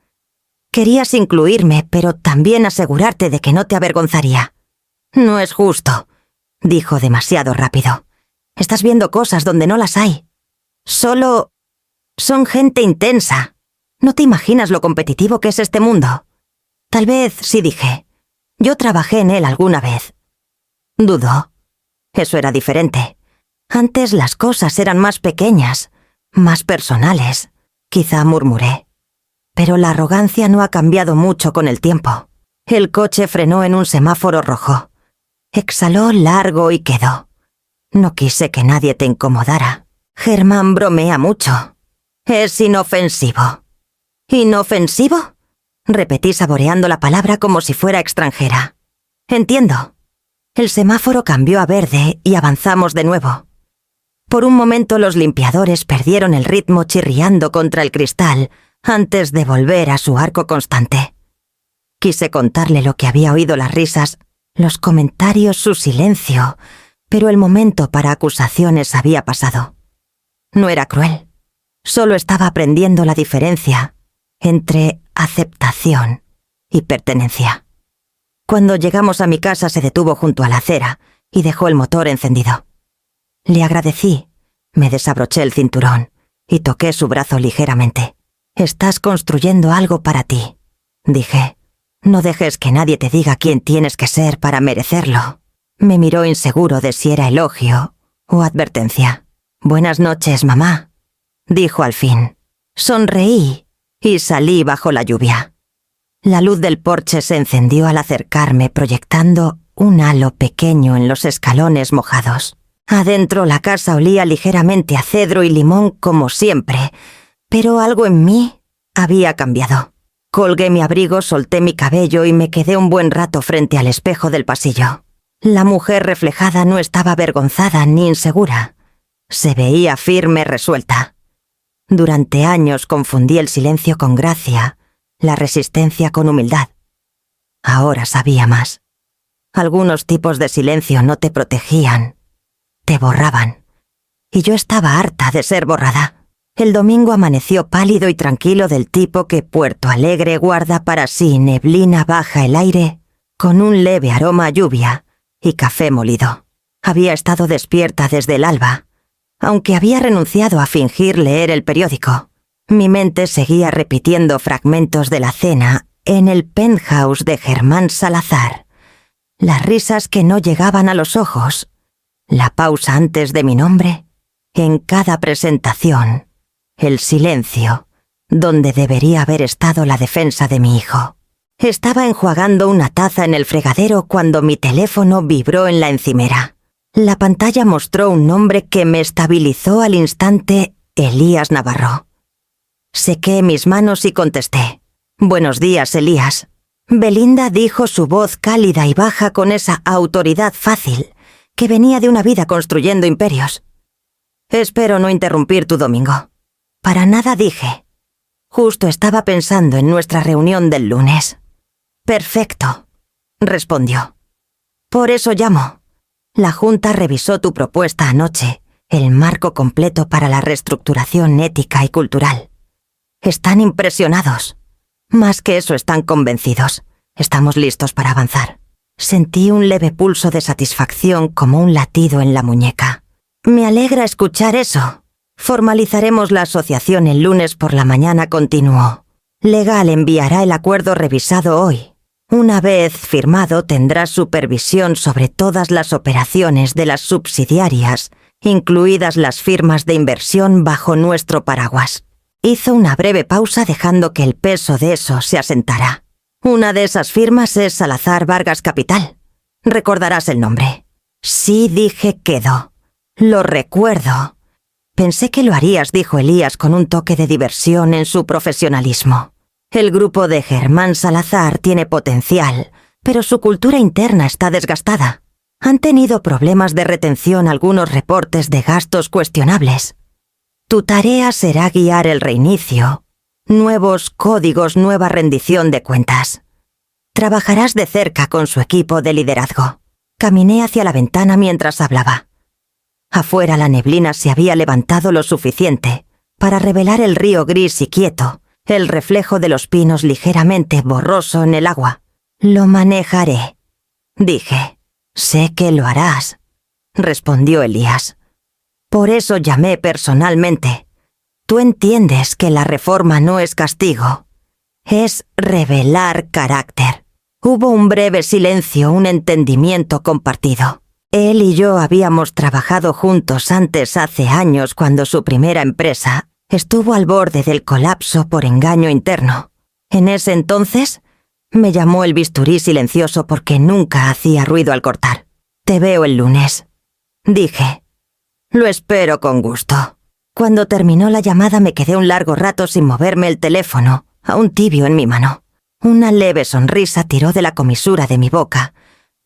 Querías incluirme, pero también asegurarte de que no te avergonzaría. No es justo, dijo demasiado rápido. Estás viendo cosas donde no las hay. Solo... son gente intensa. No te imaginas lo competitivo que es este mundo. Tal vez sí, dije. Yo trabajé en él alguna vez. Dudó. Eso era diferente. Antes las cosas eran más pequeñas, más personales. Quizá murmuré. Pero la arrogancia no ha cambiado mucho con el tiempo. El coche frenó en un semáforo rojo. Exhaló largo y quedó. No quise que nadie te incomodara. Germán bromea mucho. Es inofensivo. ¿Inofensivo? Repetí saboreando la palabra como si fuera extranjera. Entiendo. El semáforo cambió a verde y avanzamos de nuevo. Por un momento los limpiadores perdieron el ritmo chirriando contra el cristal antes de volver a su arco constante. Quise contarle lo que había oído, las risas, los comentarios, su silencio, pero el momento para acusaciones había pasado. No era cruel. Solo estaba aprendiendo la diferencia entre aceptación y pertenencia. Cuando llegamos a mi casa se detuvo junto a la acera y dejó el motor encendido. Le agradecí, me desabroché el cinturón y toqué su brazo ligeramente. Estás construyendo algo para ti, dije. No dejes que nadie te diga quién tienes que ser para merecerlo. Me miró inseguro de si era elogio o advertencia. Buenas noches, mamá, dijo al fin. Sonreí y salí bajo la lluvia. La luz del porche se encendió al acercarme, proyectando un halo pequeño en los escalones mojados. Adentro la casa olía ligeramente a cedro y limón como siempre, pero algo en mí había cambiado. Colgué mi abrigo, solté mi cabello y me quedé un buen rato frente al espejo del pasillo. La mujer reflejada no estaba avergonzada ni insegura. Se veía firme, resuelta. Durante años confundí el silencio con gracia, la resistencia con humildad. Ahora sabía más. Algunos tipos de silencio no te protegían, te borraban. Y yo estaba harta de ser borrada. El domingo amaneció pálido y tranquilo, del tipo que Puerto Alegre guarda para sí, neblina baja el aire, con un leve aroma a lluvia y café molido. Había estado despierta desde el alba, aunque había renunciado a fingir leer el periódico. Mi mente seguía repitiendo fragmentos de la cena en el penthouse de Germán Salazar. Las risas que no llegaban a los ojos, la pausa antes de mi nombre, en cada presentación, el silencio, donde debería haber estado la defensa de mi hijo. Estaba enjuagando una taza en el fregadero cuando mi teléfono vibró en la encimera. La pantalla mostró un nombre que me estabilizó al instante: Elías Navarro. Sequé mis manos y contesté. Buenos días, Elías. Belinda, dijo su voz cálida y baja con esa autoridad fácil que venía de una vida construyendo imperios. Espero no interrumpir tu domingo. Para nada, dije. Justo estaba pensando en nuestra reunión del lunes. Perfecto, respondió. Por eso llamo. La Junta revisó tu propuesta anoche, el marco completo para la reestructuración ética y cultural. Están impresionados. Más que eso, están convencidos. Estamos listos para avanzar. Sentí un leve pulso de satisfacción, como un latido en la muñeca. Me alegra escuchar eso. Formalizaremos la asociación el lunes por la mañana, continuó. Legal enviará el acuerdo revisado hoy. Una vez firmado, tendrá supervisión sobre todas las operaciones de las subsidiarias, incluidas las firmas de inversión bajo nuestro paraguas. Hizo una breve pausa dejando que el peso de eso se asentara. Una de esas firmas es Salazar Vargas Capital. Recordarás el nombre. Sí, dije, quedó. Lo recuerdo. Pensé que lo harías, dijo Elías con un toque de diversión en su profesionalismo. El grupo de Germán Salazar tiene potencial, pero su cultura interna está desgastada. Han tenido problemas de retención algunos reportes de gastos cuestionables. Tu tarea será guiar el reinicio, nuevos códigos, nueva rendición de cuentas. Trabajarás de cerca con su equipo de liderazgo. Caminé hacia la ventana mientras hablaba. Afuera la neblina se había levantado lo suficiente para revelar el río gris y quieto, el reflejo de los pinos ligeramente borroso en el agua. Lo manejaré, dije. Sé que lo harás, respondió Elías. Por eso llamé personalmente. Tú entiendes que la reforma no es castigo, es revelar carácter. Hubo un breve silencio, un entendimiento compartido. Él y yo habíamos trabajado juntos antes hace años cuando su primera empresa estuvo al borde del colapso por engaño interno. En ese entonces, me llamó el bisturí silencioso porque nunca hacía ruido al cortar. Te veo el lunes, dije. Lo espero con gusto. Cuando terminó la llamada me quedé un largo rato sin moverme el teléfono, aún tibio en mi mano. Una leve sonrisa tiró de la comisura de mi boca.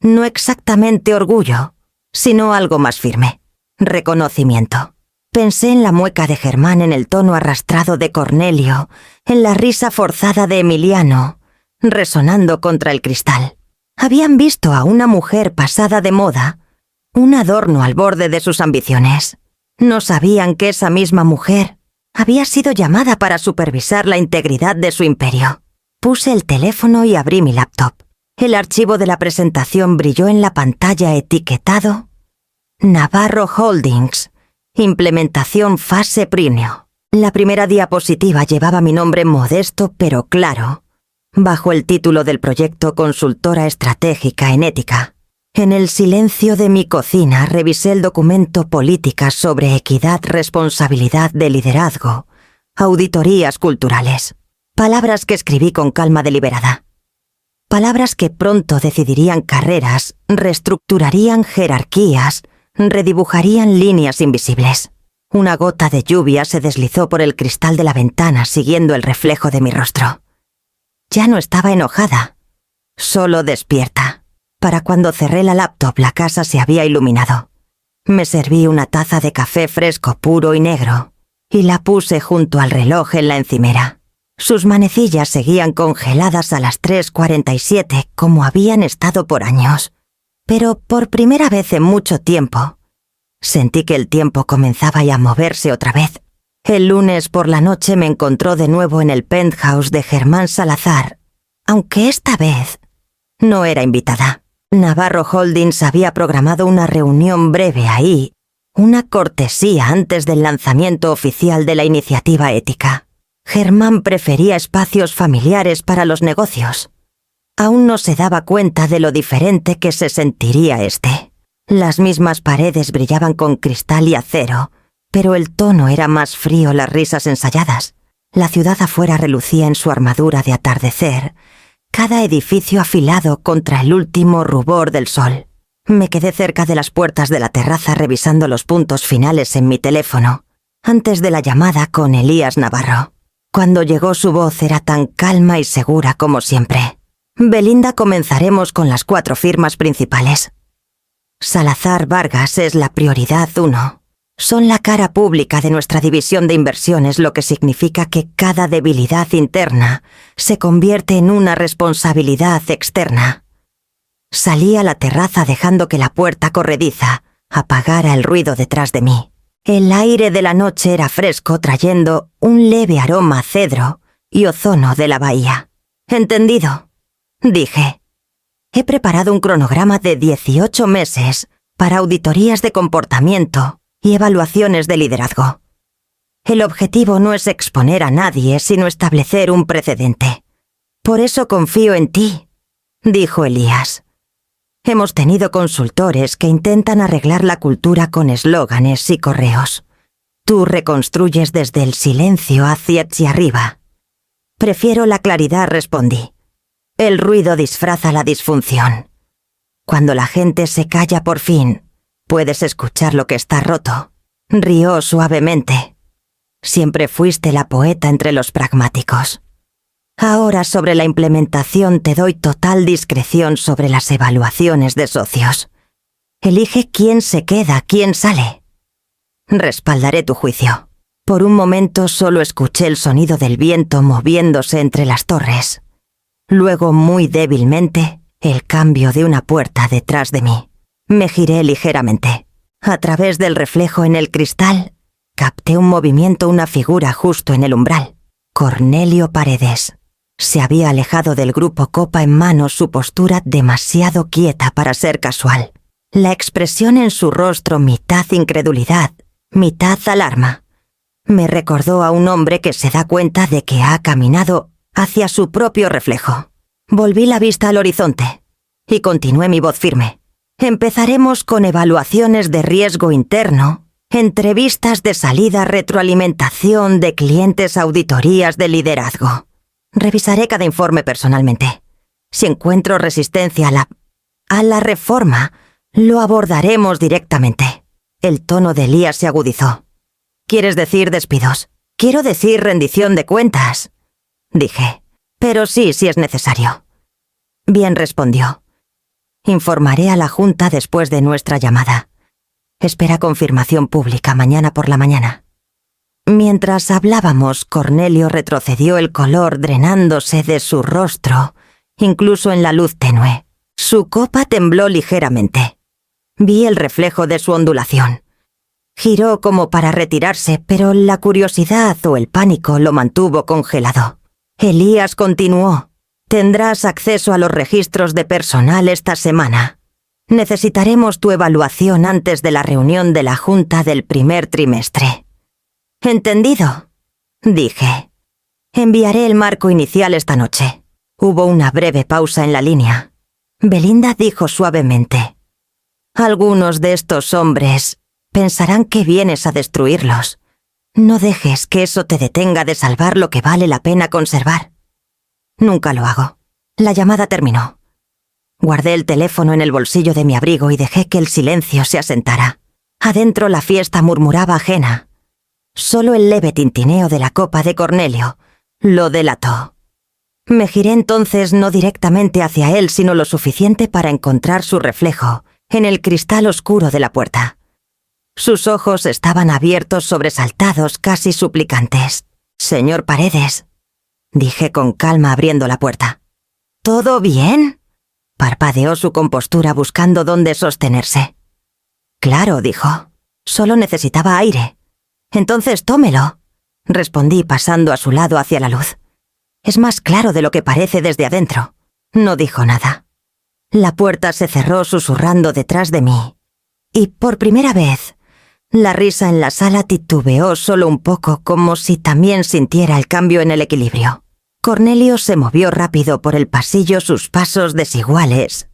No exactamente orgullo, sino algo más firme. Reconocimiento. Pensé en la mueca de Germán, en el tono arrastrado de Cornelio, en la risa forzada de Emiliano, resonando contra el cristal. Habían visto a una mujer pasada de moda, un adorno al borde de sus ambiciones. No sabían que esa misma mujer había sido llamada para supervisar la integridad de su imperio. Puse el teléfono y abrí mi laptop. El archivo de la presentación brilló en la pantalla etiquetado Navarro Holdings, implementación fase Prinio. La primera diapositiva llevaba mi nombre modesto pero claro, bajo el título del proyecto Consultora Estratégica en Ética. En el silencio de mi cocina revisé el documento Políticas sobre equidad, responsabilidad de liderazgo, auditorías culturales. Palabras que escribí con calma deliberada. Palabras que pronto decidirían carreras, reestructurarían jerarquías, redibujarían líneas invisibles. Una gota de lluvia se deslizó por el cristal de la ventana siguiendo el reflejo de mi rostro. Ya no estaba enojada, solo despierta. Para cuando cerré la laptop la casa se había iluminado. Me serví una taza de café fresco, puro y negro, y la puse junto al reloj en la encimera. Sus manecillas seguían congeladas a las 3:47 como habían estado por años. Pero por primera vez en mucho tiempo, sentí que el tiempo comenzaba ya a moverse otra vez. El lunes por la noche me encontró de nuevo en el penthouse de Germán Salazar, aunque esta vez no era invitada. Navarro Holdings había programado una reunión breve ahí, una cortesía antes del lanzamiento oficial de la iniciativa ética. Germán prefería espacios familiares para los negocios. Aún no se daba cuenta de lo diferente que se sentiría este. Las mismas paredes brillaban con cristal y acero, pero el tono era más frío, las risas ensayadas. La ciudad afuera relucía en su armadura de atardecer, cada edificio afilado contra el último rubor del sol. Me quedé cerca de las puertas de la terraza revisando los puntos finales en mi teléfono, antes de la llamada con Elías Navarro. Cuando llegó su voz era tan calma y segura como siempre. Belinda, comenzaremos con las 4 firmas principales. Salazar Vargas es la prioridad 1. Son la cara pública de nuestra división de inversiones, lo que significa que cada debilidad interna se convierte en una responsabilidad externa. Salí a la terraza dejando que la puerta corrediza apagara el ruido detrás de mí. El aire de la noche era fresco, trayendo un leve aroma a cedro y ozono de la bahía. «Entendido», dije. He preparado un cronograma de 18 meses para auditorías de comportamiento y evaluaciones de liderazgo. El objetivo no es exponer a nadie, sino establecer un precedente. Por eso confío en ti, dijo Elías. Hemos tenido consultores que intentan arreglar la cultura con eslóganes y correos. Tú reconstruyes desde el silencio hacia arriba. Prefiero la claridad, respondí. El ruido disfraza la disfunción. Cuando la gente se calla por fin, puedes escuchar lo que está roto. Rió suavemente. Siempre fuiste la poeta entre los pragmáticos. Ahora sobre la implementación te doy total discreción sobre las evaluaciones de socios. Elige quién se queda, quién sale. Respaldaré tu juicio. Por un momento solo escuché el sonido del viento moviéndose entre las torres. Luego, muy débilmente, el cambio de una puerta detrás de mí. Me giré ligeramente. A través del reflejo en el cristal, capté un movimiento, una figura justo en el umbral. Cornelio Paredes. Se había alejado del grupo, copa en mano, su postura demasiado quieta para ser casual. La expresión en su rostro, mitad incredulidad, mitad alarma. Me recordó a un hombre que se da cuenta de que ha caminado hacia su propio reflejo. Volví la vista al horizonte y continué mi voz firme. Empezaremos con evaluaciones de riesgo interno, entrevistas de salida, retroalimentación de clientes, auditorías de liderazgo. Revisaré cada informe personalmente. Si encuentro resistencia a la reforma, lo abordaremos directamente. El tono de Elías se agudizó. ¿Quieres decir despidos? Quiero decir rendición de cuentas, dije. Pero sí, si es necesario. Bien, respondió. Informaré a la Junta después de nuestra llamada. Espera confirmación pública mañana por la mañana. Mientras hablábamos, Cornelio retrocedió, el color drenándose de su rostro, incluso en la luz tenue. Su copa tembló ligeramente. Vi el reflejo de su ondulación. Giró como para retirarse, pero la curiosidad o el pánico lo mantuvo congelado. Elías continuó. Tendrás acceso a los registros de personal esta semana. Necesitaremos tu evaluación antes de la reunión de la Junta del primer trimestre. «Entendido», dije. «Enviaré el marco inicial esta noche». Hubo una breve pausa en la línea. Belinda dijo suavemente. «Algunos de estos hombres pensarán que vienes a destruirlos. No dejes que eso te detenga de salvar lo que vale la pena conservar». Nunca lo hago. La llamada terminó. Guardé el teléfono en el bolsillo de mi abrigo y dejé que el silencio se asentara. Adentro la fiesta murmuraba ajena. Solo el leve tintineo de la copa de Cornelio lo delató. Me giré entonces no directamente hacia él, sino lo suficiente para encontrar su reflejo en el cristal oscuro de la puerta. Sus ojos estaban abiertos, sobresaltados, casi suplicantes. «Señor Paredes», dije con calma abriendo la puerta. «¿Todo bien?», parpadeó su compostura buscando dónde sostenerse. «Claro», dijo. «Solo necesitaba aire». «Entonces tómelo», respondí pasando a su lado hacia la luz. «Es más claro de lo que parece desde adentro». No dijo nada. La puerta se cerró susurrando detrás de mí. Y por primera vez, la risa en la sala titubeó solo un poco, como si también sintiera el cambio en el equilibrio. Cornelio se movió rápido por el pasillo, sus pasos desiguales,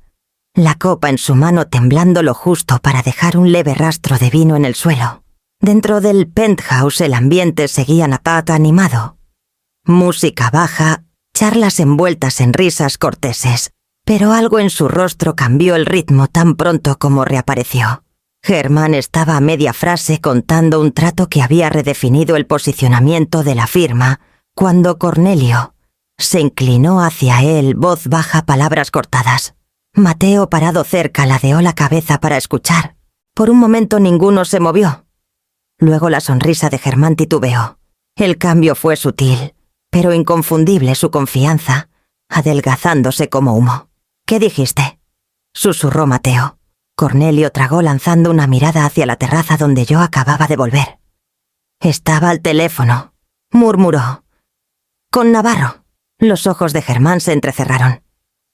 la copa en su mano temblando lo justo para dejar un leve rastro de vino en el suelo. Dentro del penthouse el ambiente seguía animado. Música baja, charlas envueltas en risas corteses, pero algo en su rostro cambió el ritmo tan pronto como reapareció. Germán estaba a media frase contando un trato que había redefinido el posicionamiento de la firma, cuando Cornelio se inclinó hacia él, voz baja, palabras cortadas. Mateo, parado cerca, ladeó la cabeza para escuchar. Por un momento ninguno se movió. Luego la sonrisa de Germán titubeó. El cambio fue sutil, pero inconfundible su confianza, adelgazándose como humo. «¿Qué dijiste?», susurró Mateo. Cornelio tragó lanzando una mirada hacia la terraza donde yo acababa de volver. «Estaba al teléfono», murmuró. «Con Navarro». Los ojos de Germán se entrecerraron.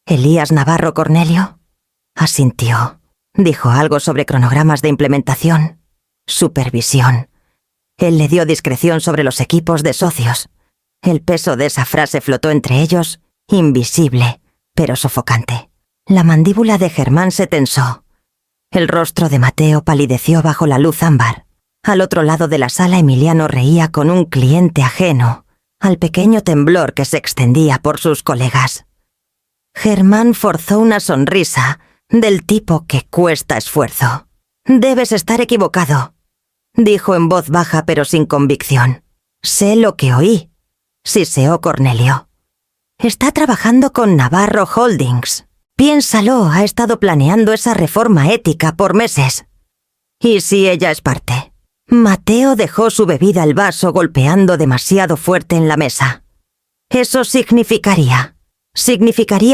«¿Elías Navarro Cornelio?». Asintió. Dijo algo sobre cronogramas de implementación. Supervisión. Él le dio discreción sobre los equipos de socios. El peso de esa frase flotó entre ellos, invisible, pero sofocante. La mandíbula de Germán se tensó. El rostro de Mateo palideció bajo la luz ámbar. Al otro lado de la sala, Emiliano reía con un cliente ajeno al pequeño temblor que se extendía por sus colegas. Germán forzó una sonrisa del tipo que cuesta esfuerzo. «Debes estar equivocado», dijo en voz baja pero sin convicción. «Sé lo que oí», siseó Cornelio. «Está trabajando con Navarro Holdings. Piénsalo, ha estado planeando esa reforma ética por meses. ¿Y si ella es parte?» Mateo dejó su bebida al vaso golpeando demasiado fuerte en la mesa. «Eso significaría»,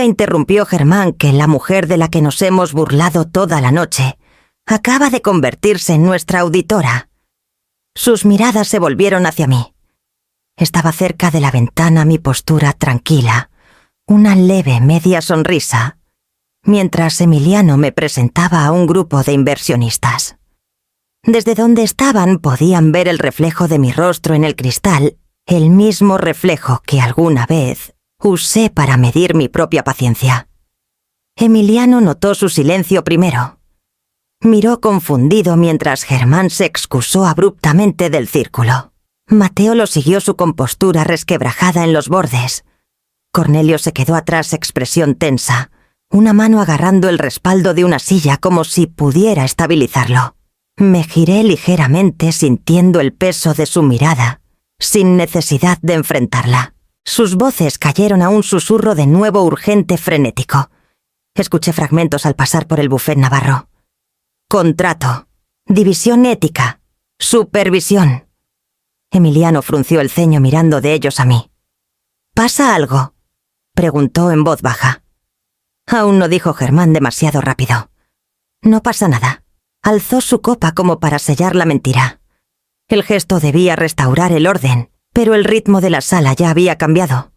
interrumpió Germán, «que la mujer de la que nos hemos burlado toda la noche acaba de convertirse en nuestra auditora». Sus miradas se volvieron hacia mí. Estaba cerca de la ventana, mi postura tranquila, una leve media sonrisa, mientras Emiliano me presentaba a un grupo de inversionistas. Desde donde estaban podían ver el reflejo de mi rostro en el cristal, el mismo reflejo que alguna vez usé para medir mi propia paciencia. Emiliano notó su silencio primero. Miró confundido mientras Germán se excusó abruptamente del círculo. Mateo lo siguió su compostura resquebrajada en los bordes. Cornelio se quedó atrás, expresión tensa, una mano agarrando el respaldo de una silla como si pudiera estabilizarlo. Me giré ligeramente sintiendo el peso de su mirada, sin necesidad de enfrentarla. Sus voces cayeron a un susurro de nuevo urgente, frenético. Escuché fragmentos al pasar por el buffet navarro. Contrato, división ética, supervisión. Emiliano frunció el ceño mirando de ellos a mí. ¿Pasa algo?, preguntó en voz baja. Aún no, dijo Germán demasiado rápido. No pasa nada. Alzó su copa como para sellar la mentira. El gesto debía restaurar el orden, pero el ritmo de la sala ya había cambiado.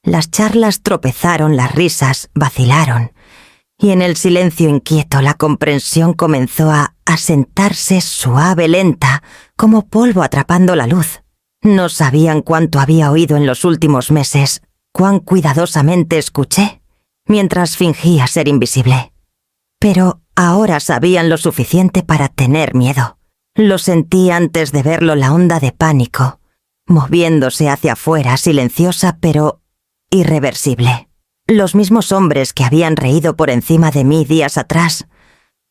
Las charlas tropezaron, las risas vacilaron, y en el silencio inquieto la comprensión comenzó a asentarse suave, lenta, como polvo atrapando la luz. No sabían cuánto había oído en los últimos meses, cuán cuidadosamente escuché, mientras fingía ser invisible. Pero ahora sabían lo suficiente para tener miedo. Lo sentí antes de verlo, la onda de pánico, moviéndose hacia afuera, silenciosa pero irreversible. Los mismos hombres que habían reído por encima de mí días atrás,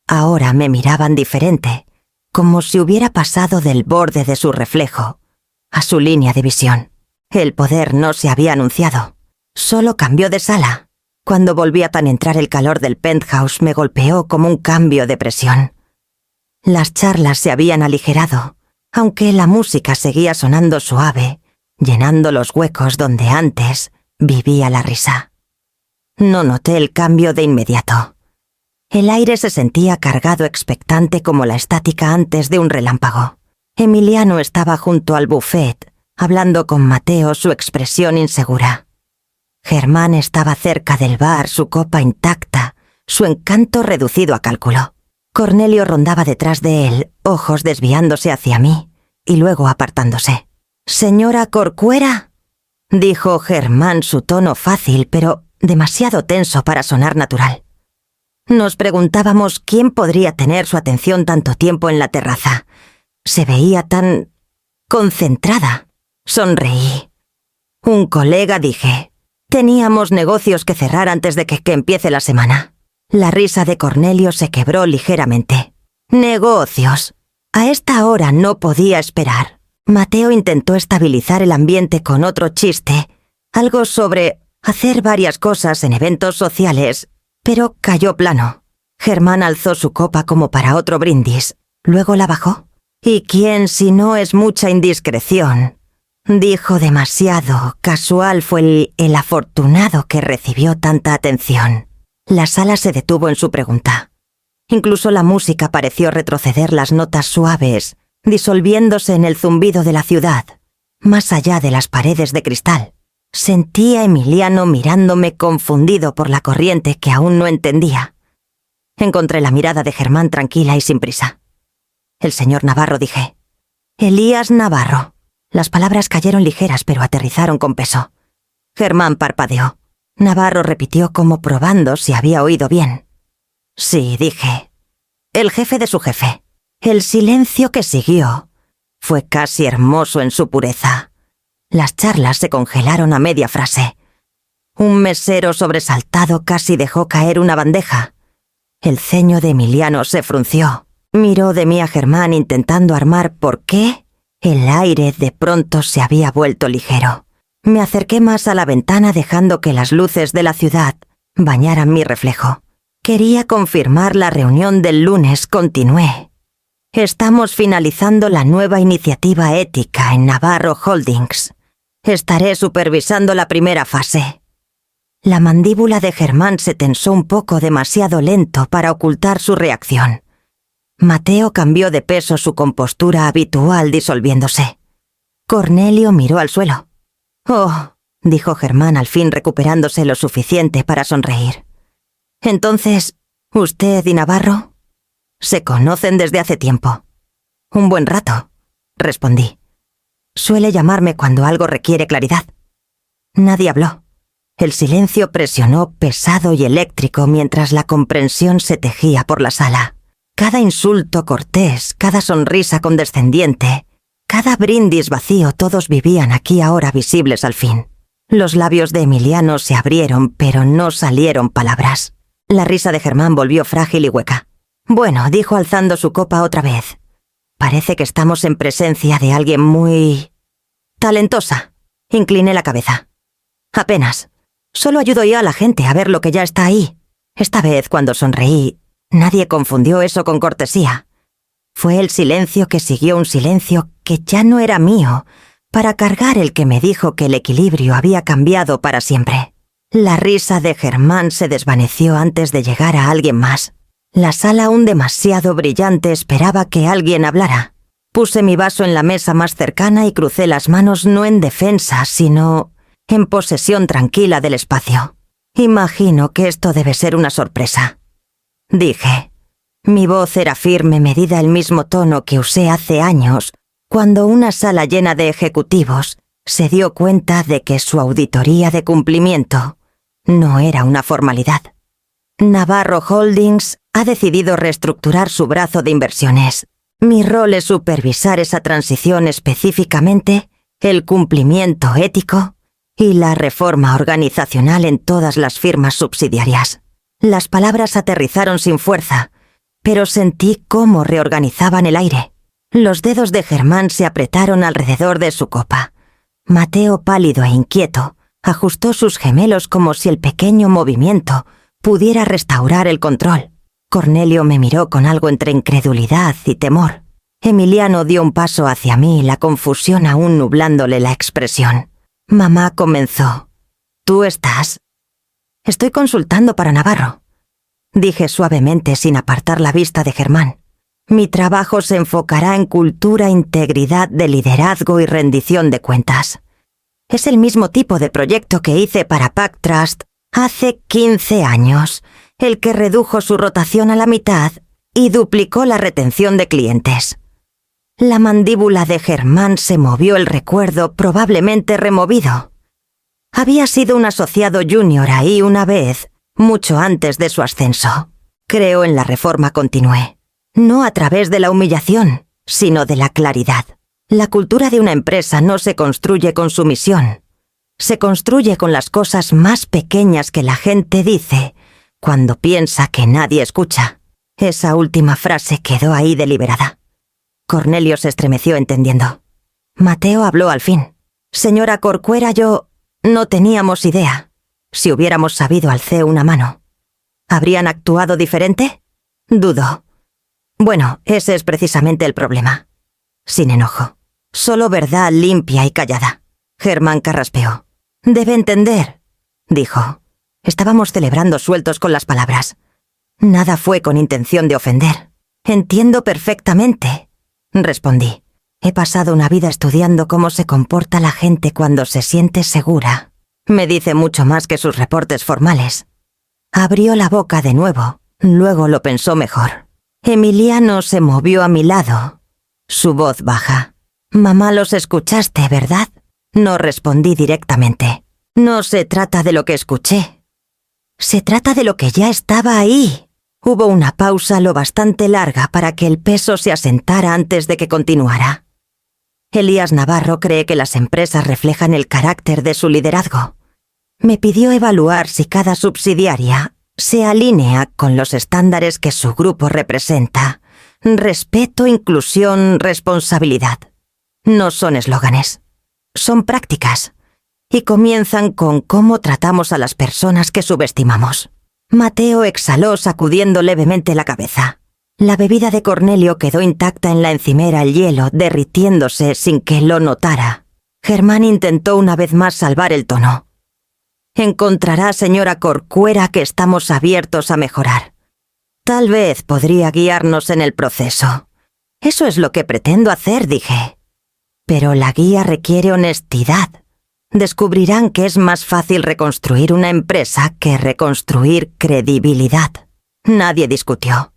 ahora me miraban diferente, como si hubiera pasado del borde de su reflejo a su línea de visión. El poder no se había anunciado, solo cambió de sala. Cuando volví a penetrar, el calor del penthouse me golpeó como un cambio de presión. Las charlas se habían aligerado, aunque la música seguía sonando suave, llenando los huecos donde antes vivía la risa. No noté el cambio de inmediato. El aire se sentía cargado, expectante como la estática antes de un relámpago. Emiliano estaba junto al buffet, hablando con Mateo, su expresión insegura. Germán estaba cerca del bar, su copa intacta, su encanto reducido a cálculo. Cornelio rondaba detrás de él, ojos desviándose hacia mí y luego apartándose. «Señora Corcuera», dijo Germán, su tono fácil pero demasiado tenso para sonar natural. Nos preguntábamos quién podría tener su atención tanto tiempo en la terraza. Se veía tan concentrada. Sonreí. «Un colega», dije. Teníamos negocios que cerrar antes de que empiece la semana. La risa de Cornelio se quebró ligeramente. «Negocios. A esta hora no podía esperar». Mateo intentó estabilizar el ambiente con otro chiste, algo sobre hacer varias cosas en eventos sociales, pero cayó plano. Germán alzó su copa como para otro brindis, luego la bajó. «¿Y quién, si no es mucha indiscreción?», dijo demasiado casual. Fue el afortunado que recibió tanta atención. La sala se detuvo en su pregunta. Incluso la música pareció retroceder, las notas suaves, disolviéndose en el zumbido de la ciudad, más allá de las paredes de cristal. Sentí a Emiliano mirándome confundido por la corriente que aún no entendía. Encontré la mirada de Germán tranquila y sin prisa. El señor Navarro, dije. Elías Navarro. Las palabras cayeron ligeras, pero aterrizaron con peso. Germán parpadeó. Navarro repitió como probando si había oído bien. Sí, dije. El jefe de su jefe. El silencio que siguió fue casi hermoso en su pureza. Las charlas se congelaron a media frase. Un mesero sobresaltado casi dejó caer una bandeja. El ceño de Emiliano se frunció. Miró de mí a Germán intentando armar por qué el aire de pronto se había vuelto ligero. Me acerqué más a la ventana dejando que las luces de la ciudad bañaran mi reflejo. Quería confirmar la reunión del lunes, continué. Estamos finalizando la nueva iniciativa ética en Navarro Holdings. Estaré supervisando la primera fase. La mandíbula de Germán se tensó un poco demasiado lento para ocultar su reacción. Mateo cambió de peso, su compostura habitual disolviéndose. Cornelio miró al suelo. «Oh», dijo Germán al fin recuperándose lo suficiente para sonreír. «Entonces, ¿usted y Navarro?» «Se conocen desde hace tiempo». «Un buen rato», respondí. «Suele llamarme cuando algo requiere claridad». Nadie habló. El silencio presionó pesado y eléctrico mientras la comprensión se tejía por la sala. Cada insulto cortés, cada sonrisa condescendiente, cada brindis vacío, todos vivían aquí ahora visibles al fin. Los labios de Emiliano se abrieron, pero no salieron palabras. La risa de Germán volvió frágil y hueca. «Bueno», dijo alzando su copa otra vez. «Parece que estamos en presencia de alguien muy... talentosa». Incliné la cabeza. «Apenas. Solo ayudo yo a la gente a ver lo que ya está ahí». Esta vez, cuando sonreí, nadie confundió eso con cortesía. Fue el silencio que siguió un silencio que ya no era mío, para cargar el que me dijo que el equilibrio había cambiado para siempre. La risa de Germán se desvaneció antes de llegar a alguien más. La sala, aún demasiado brillante, esperaba que alguien hablara. Puse mi vaso en la mesa más cercana y crucé las manos no en defensa, sino en posesión tranquila del espacio. Imagino que esto debe ser una sorpresa. Dije. Mi voz era firme, medida el mismo tono que usé hace años, cuando una sala llena de ejecutivos se dio cuenta de que su auditoría de cumplimiento no era una formalidad. Navarro Holdings ha decidido reestructurar su brazo de inversiones. Mi rol es supervisar esa transición, específicamente el cumplimiento ético y la reforma organizacional en todas las firmas subsidiarias. Las palabras aterrizaron sin fuerza, pero sentí cómo reorganizaban el aire. Los dedos de Germán se apretaron alrededor de su copa. Mateo, pálido e inquieto, ajustó sus gemelos como si el pequeño movimiento pudiera restaurar el control. Cornelio me miró con algo entre incredulidad y temor. Emiliano dio un paso hacia mí, la confusión aún nublándole la expresión. Mamá comenzó. «¿Tú estás?» «Estoy consultando para Navarro», dije suavemente sin apartar la vista de Germán. «Mi trabajo se enfocará en cultura, integridad de liderazgo y rendición de cuentas. Es el mismo tipo de proyecto que hice para Pack Trust hace 15 años, el que redujo su rotación a la mitad y duplicó la retención de clientes». La mandíbula de Germán se movió, el recuerdo probablemente removido. Había sido un asociado junior ahí una vez, mucho antes de su ascenso. «Creo en la reforma», continué. «No a través de la humillación, sino de la claridad. La cultura de una empresa no se construye con sumisión. Se construye con las cosas más pequeñas que la gente dice cuando piensa que nadie escucha». Esa última frase quedó ahí deliberada. Cornelio se estremeció entendiendo. Mateo habló al fin. «Señora Corcuera, yo no teníamos idea. Si hubiéramos sabido, alcé una mano. ¿Habrían actuado diferente? Dudo. Bueno, ese es precisamente el problema». Sin enojo. «Solo verdad limpia y callada». Germán carraspeó. «Debe entender», dijo. Estábamos celebrando sueltos con las palabras. «Nada fue con intención de ofender». «Entiendo perfectamente», respondí. «He pasado una vida estudiando cómo se comporta la gente cuando se siente segura. Me dice mucho más que sus reportes formales». Abrió la boca de nuevo, luego lo pensó mejor. Emiliano se movió a mi lado, su voz baja. «Mamá, los escuchaste, ¿verdad?» No respondí directamente. «No se trata de lo que escuché. Se trata de lo que ya estaba ahí». Hubo una pausa lo bastante larga para que el peso se asentara antes de que continuara. Elías Navarro cree que las empresas reflejan el carácter de su liderazgo. Me pidió evaluar si cada subsidiaria se alinea con los estándares que su grupo representa. Respeto, inclusión, responsabilidad. No son eslóganes, son prácticas. Y comienzan con cómo tratamos a las personas que subestimamos. Mateo exhaló sacudiendo levemente la cabeza. La bebida de Cornelio quedó intacta en la encimera al hielo, derritiéndose sin que lo notara. Germán intentó una vez más salvar el tono. «Encontrará, señora Corcuera, que estamos abiertos a mejorar. Tal vez podría guiarnos en el proceso». «Eso es lo que pretendo hacer», dije. «Pero la guía requiere honestidad. Descubrirán que es más fácil reconstruir una empresa que reconstruir credibilidad». Nadie discutió.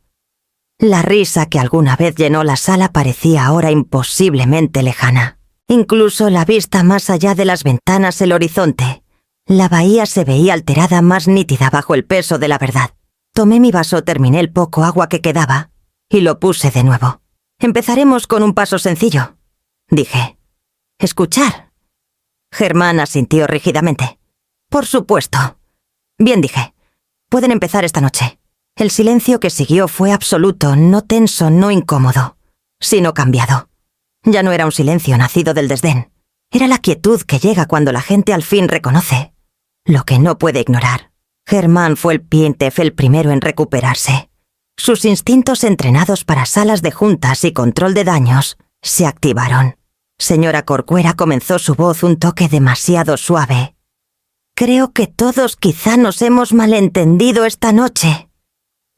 La risa que alguna vez llenó la sala parecía ahora imposiblemente lejana. Incluso la vista más allá de las ventanas, el horizonte. La bahía se veía alterada, más nítida bajo el peso de la verdad. Tomé mi vaso, terminé el poco agua que quedaba y lo puse de nuevo. «Empezaremos con un paso sencillo», dije. «Escuchar». Germán asintió rígidamente. «Por supuesto». «Bien», dije. «Pueden empezar esta noche». El silencio que siguió fue absoluto, no tenso, no incómodo, sino cambiado. Ya no era un silencio nacido del desdén. Era la quietud que llega cuando la gente al fin reconoce lo que no puede ignorar. Germán fue el PINTEF el primero en recuperarse. Sus instintos entrenados para salas de juntas y control de daños se activaron. Señora Corcuera, comenzó su voz un toque demasiado suave. «Creo que todos quizá nos hemos malentendido esta noche.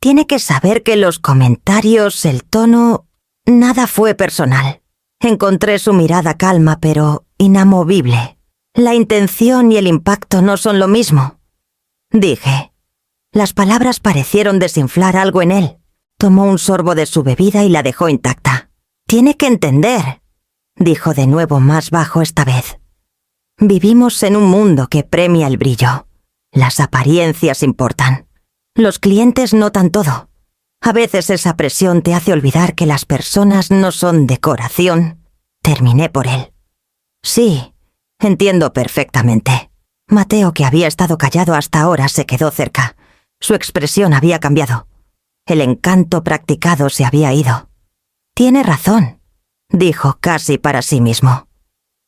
Tiene que saber que los comentarios, el tono, nada fue personal». Encontré su mirada calma pero inamovible. «La intención y el impacto no son lo mismo», dije. Las palabras parecieron desinflar algo en él. Tomó un sorbo de su bebida y la dejó intacta. «Tiene que entender», dijo de nuevo más bajo esta vez. «Vivimos en un mundo que premia el brillo. Las apariencias importan. Los clientes notan todo. A veces esa presión te hace olvidar que las personas no son decoración». Terminé por él. «Sí, entiendo perfectamente». Mateo, que había estado callado hasta ahora, se quedó cerca. Su expresión había cambiado. El encanto practicado se había ido. «Tiene razón», dijo casi para sí mismo.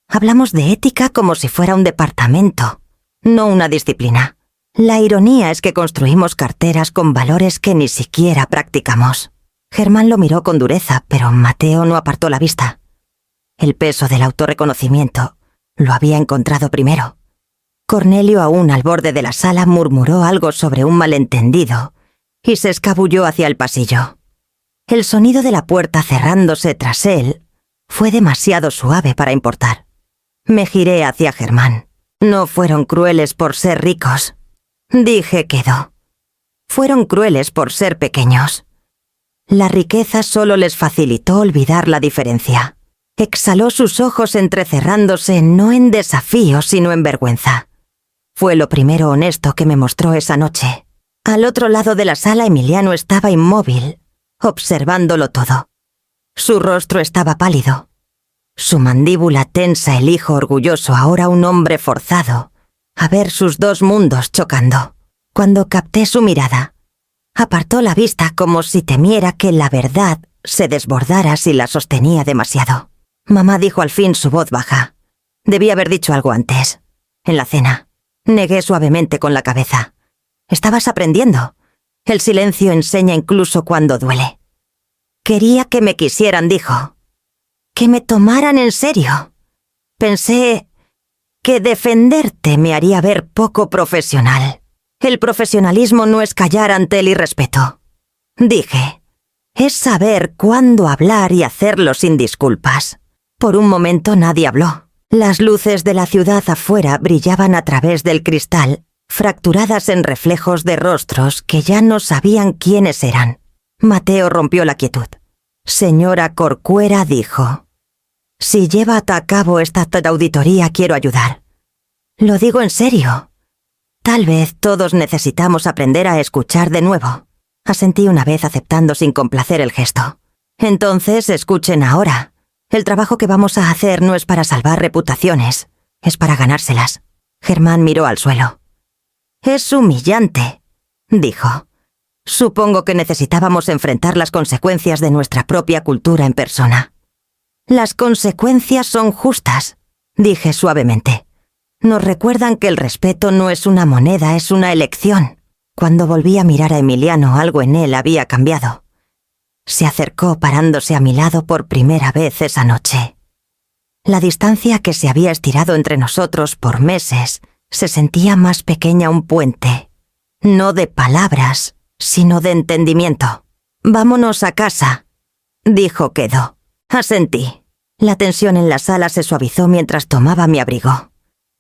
«Hablamos de ética como si fuera un departamento, no una disciplina. La ironía es que construimos carteras con valores que ni siquiera practicamos». Germán lo miró con dureza, pero Mateo no apartó la vista. El peso del autorreconocimiento lo había encontrado primero. Cornelio, aún al borde de la sala, murmuró algo sobre un malentendido y se escabulló hacia el pasillo. El sonido de la puerta cerrándose tras él fue demasiado suave para importar. Me giré hacia Germán. «No fueron crueles por ser ricos», dije quedo. «Fueron crueles por ser pequeños». La riqueza solo les facilitó olvidar la diferencia. Exhaló, sus ojos entrecerrándose no en desafío sino en vergüenza. Fue lo primero honesto que me mostró esa noche. Al otro lado de la sala, Emiliano estaba inmóvil, observándolo todo. Su rostro estaba pálido. Su mandíbula tensa, el hijo orgulloso, ahora un hombre forzado a ver sus dos mundos chocando. Cuando capté su mirada, apartó la vista como si temiera que la verdad se desbordara si la sostenía demasiado. «Mamá», dijo al fin, su voz baja. «Debí haber dicho algo antes. En la cena». Negué suavemente con la cabeza. «Estabas aprendiendo. El silencio enseña incluso cuando duele». «Quería que me quisieran», dijo. «Que me tomaran en serio. Pensé que defenderte me haría ver poco profesional. El profesionalismo no es callar ante el irrespeto», dije. «Es saber cuándo hablar y hacerlo sin disculpas». Por un momento nadie habló. Las luces de la ciudad afuera brillaban a través del cristal, fracturadas en reflejos de rostros que ya no sabían quiénes eran. Mateo rompió la quietud. Señora Corcuera dijo: si lleva a cabo esta auditoría quiero ayudar. Lo digo en serio. Tal vez todos necesitamos aprender a escuchar de nuevo. Asentí una vez aceptando sin complacer el gesto. Entonces escuchen ahora. El trabajo que vamos a hacer no es para salvar reputaciones, es para ganárselas. Germán miró al suelo. Es humillante, dijo. Supongo que necesitábamos enfrentar las consecuencias de nuestra propia cultura en persona. Las consecuencias son justas, dije suavemente. Nos recuerdan que el respeto no es una moneda, es una elección. Cuando volví a mirar a Emiliano, algo en él había cambiado. Se acercó parándose a mi lado por primera vez esa noche. La distancia que se había estirado entre nosotros por meses se sentía más pequeña un puente, no de palabras, sino de entendimiento. «Vámonos a casa», dijo Quedo. Asentí. La tensión en la sala se suavizó mientras tomaba mi abrigo.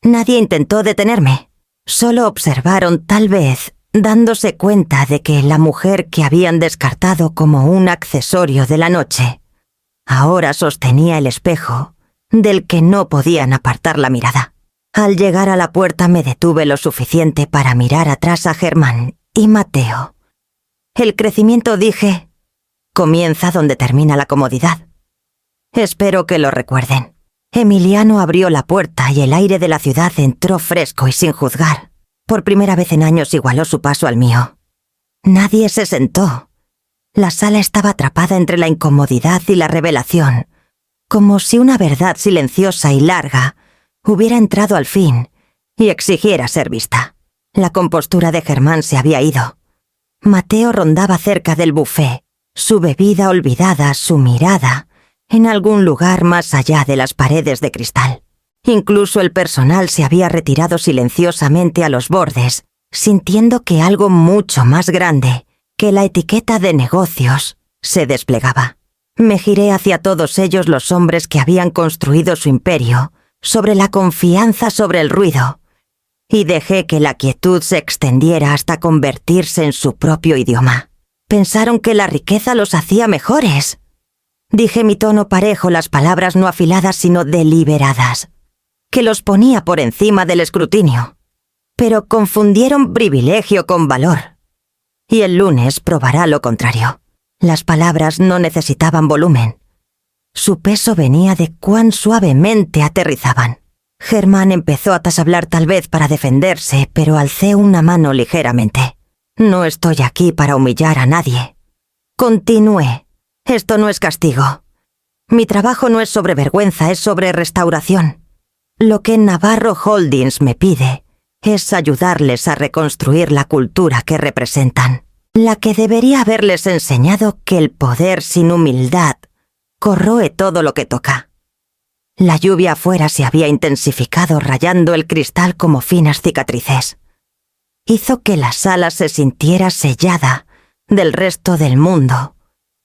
Nadie intentó detenerme. Solo observaron, tal vez, dándose cuenta de que la mujer que habían descartado como un accesorio de la noche, ahora sostenía el espejo del que no podían apartar la mirada. Al llegar a la puerta me detuve lo suficiente para mirar atrás a Germán y Mateo. El crecimiento, dije, comienza donde termina la comodidad. Espero que lo recuerden. Emiliano abrió la puerta y el aire de la ciudad entró fresco y sin juzgar. Por primera vez en años igualó su paso al mío. Nadie se sentó. La sala estaba atrapada entre la incomodidad y la revelación, como si una verdad silenciosa y larga hubiera entrado al fin y exigiera ser vista. La compostura de Germán se había ido. Mateo rondaba cerca del buffet, su bebida olvidada, su mirada, en algún lugar más allá de las paredes de cristal. Incluso el personal se había retirado silenciosamente a los bordes, sintiendo que algo mucho más grande que la etiqueta de negocios se desplegaba. Me giré hacia todos ellos, los hombres que habían construido su imperio sobre la confianza sobre el ruido, y dejé que la quietud se extendiera hasta convertirse en su propio idioma. Pensaron que la riqueza los hacía mejores. Dije mi tono parejo, las palabras no afiladas sino deliberadas, que los ponía por encima del escrutinio. Pero confundieron privilegio con valor. Y el lunes probará lo contrario. Las palabras no necesitaban volumen. Su peso venía de cuán suavemente aterrizaban. Germán empezó a tasablar tal vez para defenderse, pero alcé una mano ligeramente. No estoy aquí para humillar a nadie. Continué. Esto no es castigo. Mi trabajo no es sobre vergüenza, es sobre restauración. Lo que Navarro Holdings me pide es ayudarles a reconstruir la cultura que representan, la que debería haberles enseñado que el poder sin humildad corroe todo lo que toca. La lluvia afuera se había intensificado, rayando el cristal como finas cicatrices. Hizo que la sala se sintiera sellada del resto del mundo,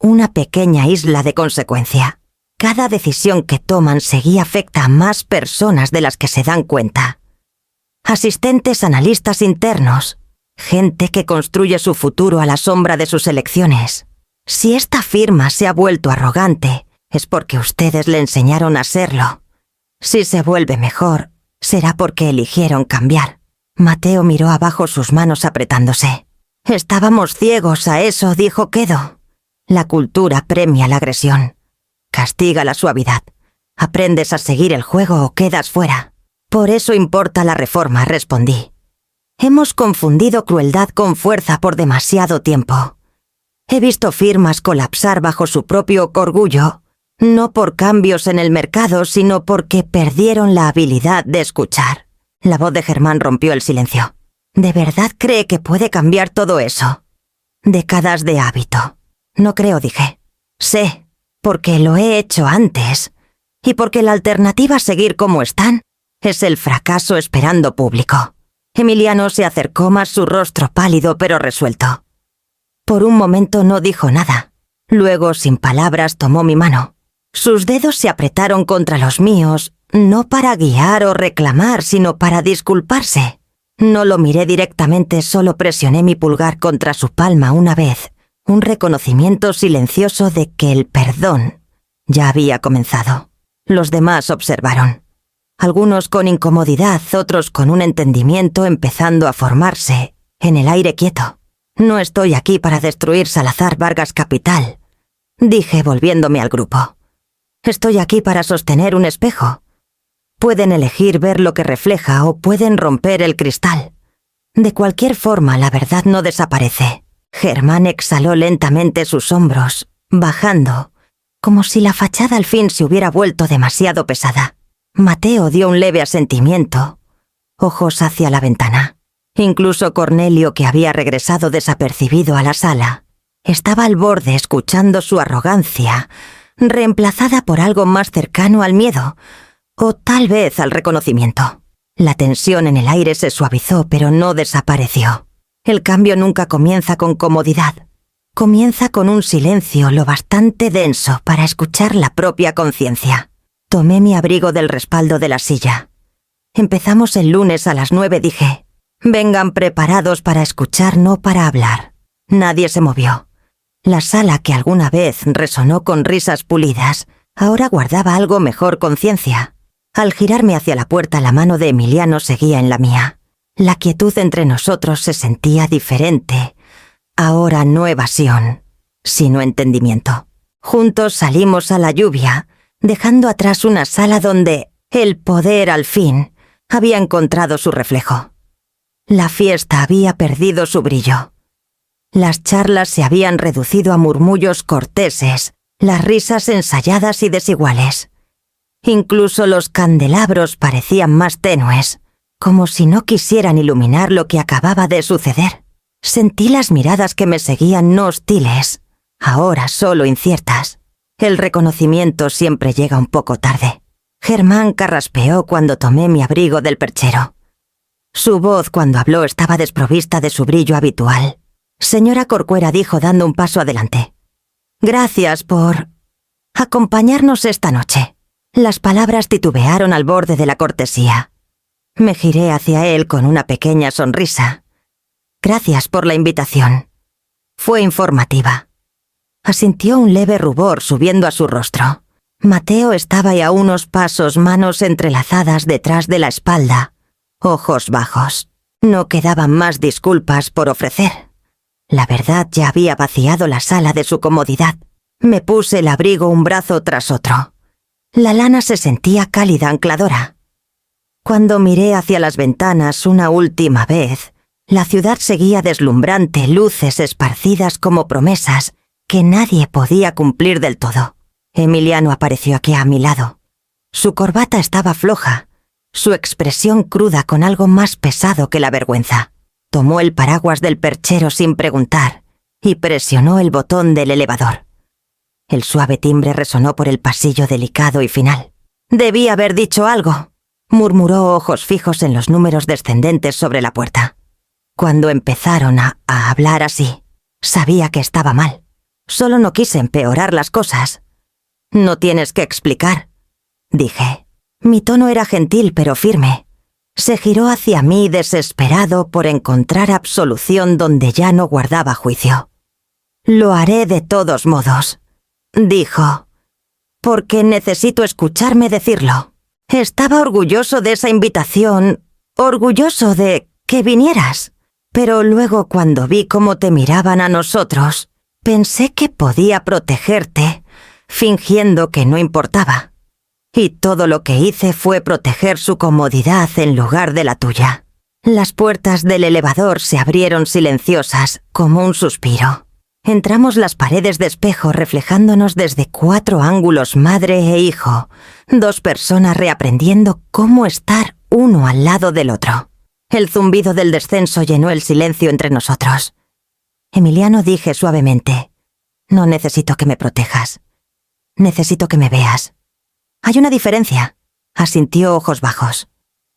una pequeña isla de consecuencia. Cada decisión que toman seguía afecta a más personas de las que se dan cuenta. Asistentes analistas internos, gente que construye su futuro a la sombra de sus elecciones. Si esta firma se ha vuelto arrogante, es porque ustedes le enseñaron a serlo. Si se vuelve mejor, será porque eligieron cambiar. Mateo miró abajo, sus manos apretándose. Estábamos ciegos a eso, dijo Quedo. La cultura premia la agresión. Castiga la suavidad. Aprendes a seguir el juego o quedas fuera. Por eso importa la reforma, respondí. Hemos confundido crueldad con fuerza por demasiado tiempo. He visto firmas colapsar bajo su propio orgullo, no por cambios en el mercado, sino porque perdieron la habilidad de escuchar. La voz de Germán rompió el silencio. ¿De verdad cree que puede cambiar todo eso? Décadas de hábito. No creo, dije. Sé, porque lo he hecho antes, y porque la alternativa a seguir como están es el fracaso esperando público. Emiliano se acercó más, su rostro pálido pero resuelto. Por un momento no dijo nada. Luego, sin palabras, tomó mi mano. Sus dedos se apretaron contra los míos, no para guiar o reclamar, sino para disculparse. No lo miré directamente, solo presioné mi pulgar contra su palma una vez, un reconocimiento silencioso de que el perdón ya había comenzado. Los demás observaron. Algunos con incomodidad, otros con un entendimiento empezando a formarse en el aire quieto. No estoy aquí para destruir Salazar Vargas Capital, dije volviéndome al grupo. Estoy aquí para sostener un espejo. Pueden elegir ver lo que refleja o pueden romper el cristal. De cualquier forma, la verdad no desaparece. Germán exhaló lentamente sus hombros, bajando, como si la fachada al fin se hubiera vuelto demasiado pesada. Mateo dio un leve asentimiento, ojos hacia la ventana. Incluso Cornelio, que había regresado desapercibido a la sala, estaba al borde escuchando su arrogancia, reemplazada por algo más cercano al miedo, o tal vez al reconocimiento. La tensión en el aire se suavizó, pero no desapareció. El cambio nunca comienza con comodidad. Comienza con un silencio lo bastante denso para escuchar la propia conciencia. Tomé mi abrigo del respaldo de la silla. Empezamos el lunes a las 9, dije. Vengan preparados para escuchar, no para hablar. Nadie se movió. La sala, que alguna vez resonó con risas pulidas, ahora guardaba algo mejor conciencia. Al girarme hacia la puerta, la mano de Emiliano seguía en la mía. La quietud entre nosotros se sentía diferente. Ahora no evasión, sino entendimiento. Juntos salimos a la lluvia, dejando atrás una sala donde el poder, al fin, había encontrado su reflejo. La fiesta había perdido su brillo. Las charlas se habían reducido a murmullos corteses, las risas ensayadas y desiguales. Incluso los candelabros parecían más tenues, como si no quisieran iluminar lo que acababa de suceder. Sentí las miradas que me seguían no hostiles, ahora solo inciertas. El reconocimiento siempre llega un poco tarde. Germán carraspeó cuando tomé mi abrigo del perchero. Su voz cuando habló estaba desprovista de su brillo habitual. Señora Corcuera, dijo dando un paso adelante. Gracias por acompañarnos esta noche. Las palabras titubearon al borde de la cortesía. Me giré hacia él con una pequeña sonrisa. Gracias por la invitación. Fue informativa. Asintió un leve rubor subiendo a su rostro. Mateo estaba a unos pasos, manos entrelazadas detrás de la espalda, ojos bajos. No quedaban más disculpas por ofrecer. La verdad ya había vaciado la sala de su comodidad. Me puse el abrigo un brazo tras otro. La lana se sentía cálida, ancladora. Cuando miré hacia las ventanas una última vez, la ciudad seguía deslumbrante, luces esparcidas como promesas que nadie podía cumplir del todo. Emiliano apareció aquí a mi lado. Su corbata estaba floja, su expresión cruda con algo más pesado que la vergüenza. Tomó el paraguas del perchero sin preguntar y presionó el botón del elevador. El suave timbre resonó por el pasillo delicado y final. «Debí haber dicho algo», murmuró, ojos fijos en los números descendentes sobre la puerta. Cuando empezaron a hablar así, sabía que estaba mal. Solo no quise empeorar las cosas. «No tienes que explicar», dije. Mi tono era gentil pero firme. Se giró hacia mí desesperado por encontrar absolución donde ya no guardaba juicio. «Lo haré de todos modos», dijo, «porque necesito escucharme decirlo. Estaba orgulloso de esa invitación, orgulloso de que vinieras. Pero luego cuando vi cómo te miraban a nosotros, pensé que podía protegerte, fingiendo que no importaba. Y todo lo que hice fue proteger su comodidad en lugar de la tuya». Las puertas del elevador se abrieron silenciosas, como un suspiro. Entramos las paredes de espejo reflejándonos desde 4 ángulos, madre e hijo, 2 personas reaprendiendo cómo estar uno al lado del otro. El zumbido del descenso llenó el silencio entre nosotros. Emiliano, dije suavemente, «No necesito que me protejas. Necesito que me veas». «Hay una diferencia», asintió, ojos bajos.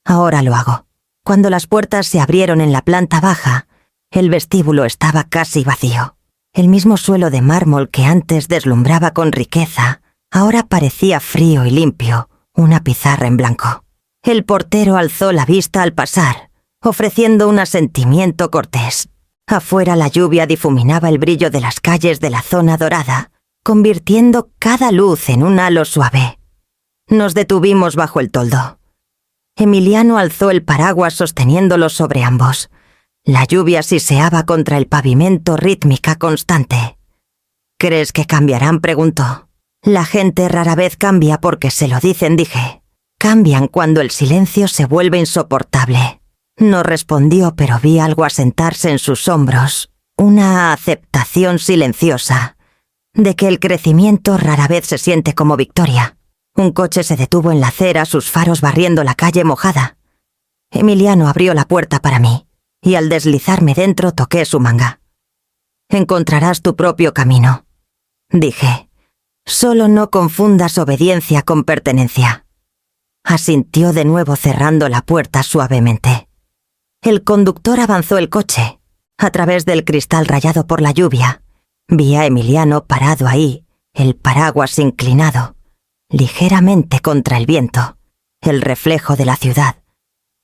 «Ahora lo hago». Cuando las puertas se abrieron en la planta baja, el vestíbulo estaba casi vacío. El mismo suelo de mármol que antes deslumbraba con riqueza, ahora parecía frío y limpio, una pizarra en blanco. El portero alzó la vista al pasar, ofreciendo un asentimiento cortés. Afuera la lluvia difuminaba el brillo de las calles de la zona dorada, convirtiendo cada luz en un halo suave. Nos detuvimos bajo el toldo. Emiliano alzó el paraguas sosteniéndolo sobre ambos. La lluvia siseaba contra el pavimento rítmica constante. ¿Crees que cambiarán?, preguntó. La gente rara vez cambia porque se lo dicen, dije. Cambian cuando el silencio se vuelve insoportable. No respondió, pero vi algo asentarse en sus hombros, una aceptación silenciosa, de que el crecimiento rara vez se siente como victoria. Un coche se detuvo en la acera, sus faros barriendo la calle mojada. Emiliano abrió la puerta para mí, y al deslizarme dentro toqué su manga. Encontrarás tu propio camino, dije. Solo no confundas obediencia con pertenencia. Asintió de nuevo cerrando la puerta suavemente. El conductor avanzó el coche. A través del cristal rayado por la lluvia, vi a Emiliano parado ahí, el paraguas inclinado, ligeramente contra el viento, el reflejo de la ciudad,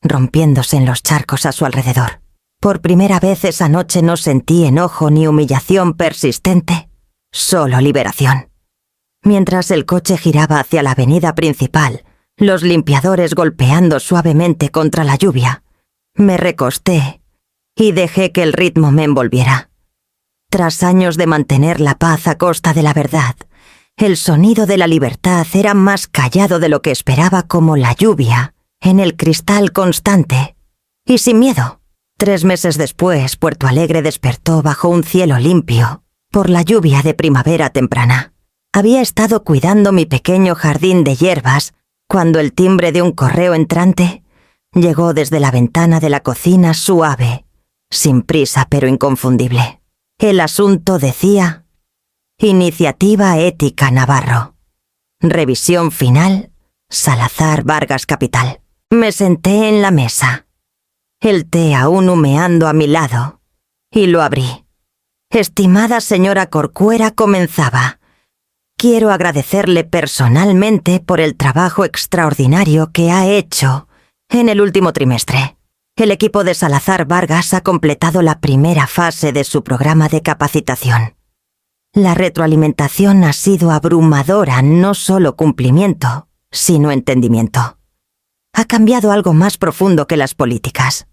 rompiéndose en los charcos a su alrededor. Por primera vez esa noche no sentí enojo ni humillación persistente, solo liberación. Mientras el coche giraba hacia la avenida principal, los limpiadores golpeando suavemente contra la lluvia, me recosté y dejé que el ritmo me envolviera. Tras años de mantener la paz a costa de la verdad, el sonido de la libertad era más callado de lo que esperaba, como la lluvia en el cristal constante y sin miedo. 3 meses después, Puerto Alegre despertó bajo un cielo limpio por la lluvia de primavera temprana. Había estado cuidando mi pequeño jardín de hierbas cuando el timbre de un correo entrante llegó desde la ventana de la cocina, suave, sin prisa pero inconfundible. El asunto decía: Iniciativa Ética Navarro. Revisión final, Salazar Vargas Capital. Me senté en la mesa, el té aún humeando a mi lado, y lo abrí. Estimada señora Corcuera, comenzaba. Quiero agradecerle personalmente por el trabajo extraordinario que ha hecho en el último trimestre. El equipo de Salazar Vargas ha completado la primera fase de su programa de capacitación. La retroalimentación ha sido abrumadora, no solo cumplimiento, sino entendimiento. Ha cambiado algo más profundo que las políticas.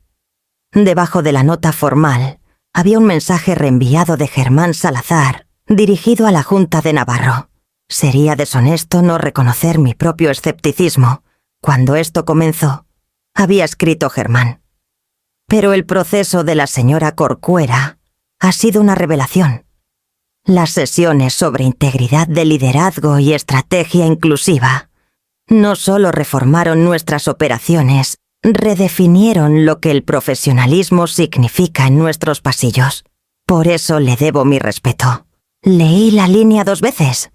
Debajo de la nota formal había un mensaje reenviado de Germán Salazar, dirigido a la Junta de Navarro. Sería deshonesto no reconocer mi propio escepticismo. Cuando esto comenzó, había escrito Germán. Pero el proceso de la señora Corcuera ha sido una revelación. Las sesiones sobre integridad de liderazgo y estrategia inclusiva no solo reformaron nuestras operaciones, redefinieron lo que el profesionalismo significa en nuestros pasillos. Por eso le debo mi respeto. Leí la línea 2 veces.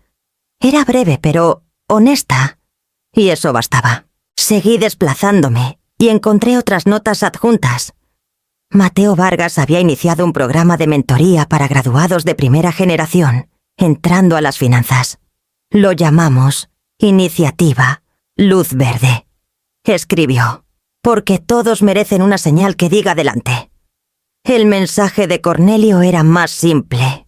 Era breve, pero honesta, y eso bastaba. Seguí desplazándome y encontré otras notas adjuntas. Mateo Vargas había iniciado un programa de mentoría para graduados de primera generación, entrando a las finanzas. Lo llamamos Iniciativa Luz Verde. Escribió: porque todos merecen una señal que diga adelante. El mensaje de Cornelio era más simple.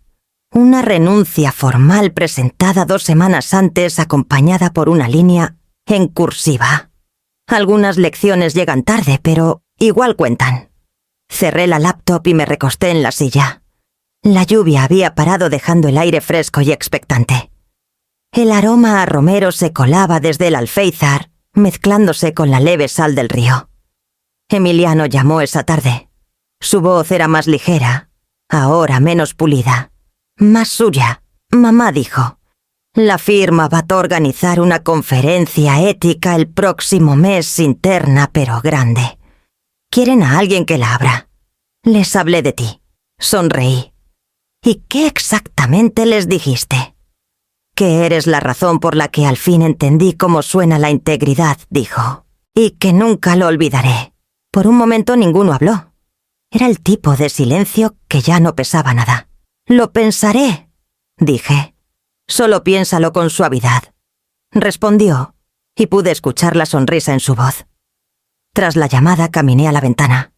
Una renuncia formal presentada 2 semanas antes, acompañada por una línea en cursiva. Algunas lecciones llegan tarde, pero igual cuentan. Cerré la laptop y me recosté en la silla. La lluvia había parado, dejando el aire fresco y expectante. El aroma a romero se colaba desde el alféizar, mezclándose con la leve sal del río. Emiliano llamó esa tarde. Su voz era más ligera, ahora menos pulida, más suya. Mamá dijo: la firma va a organizar una conferencia ética el próximo mes, interna pero grande. Quieren a alguien que la abra. Les hablé de ti. Sonreí. ¿Y qué exactamente les dijiste? Que eres la razón por la que al fin entendí cómo suena la integridad, dijo. Y que nunca lo olvidaré. Por un momento ninguno habló. Era el tipo de silencio que ya no pesaba nada. Lo pensaré, dije. Solo piénsalo con suavidad. Respondió, y pude escuchar la sonrisa en su voz. Tras la llamada caminé a la ventana.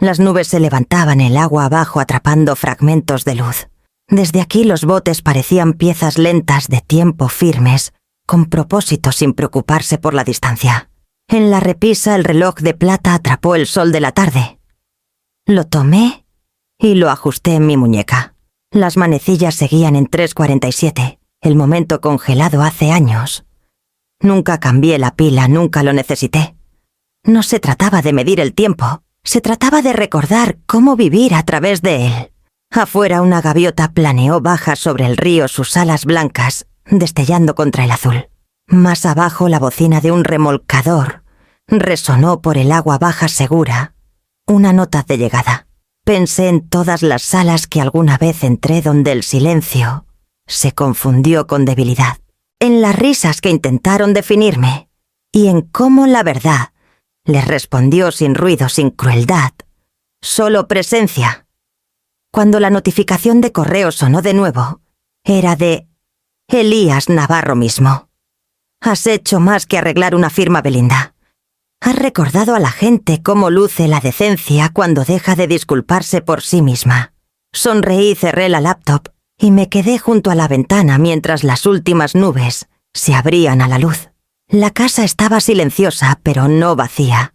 Las nubes se levantaban el agua abajo atrapando fragmentos de luz. Desde aquí los botes parecían piezas lentas de tiempo firmes, con propósito sin preocuparse por la distancia. En la repisa el reloj de plata atrapó el sol de la tarde. Lo tomé y lo ajusté en mi muñeca. Las manecillas seguían en 3:47, el momento congelado hace años. Nunca cambié la pila, nunca lo necesité. No se trataba de medir el tiempo, se trataba de recordar cómo vivir a través de él. Afuera una gaviota planeó baja sobre el río sus alas blancas, destellando contra el azul. Más abajo la bocina de un remolcador resonó por el agua baja segura, una nota de llegada. Pensé en todas las salas que alguna vez entré donde el silencio se confundió con debilidad, en las risas que intentaron definirme y en cómo la verdad les respondió sin ruido, sin crueldad, solo presencia. Cuando la notificación de correo sonó de nuevo, era de Elías Navarro mismo. Has hecho más que arreglar una firma, Belinda. Has recordado a la gente cómo luce la decencia cuando deja de disculparse por sí misma. Sonreí y cerré la laptop y me quedé junto a la ventana mientras las últimas nubes se abrían a la luz. La casa estaba silenciosa, pero no vacía.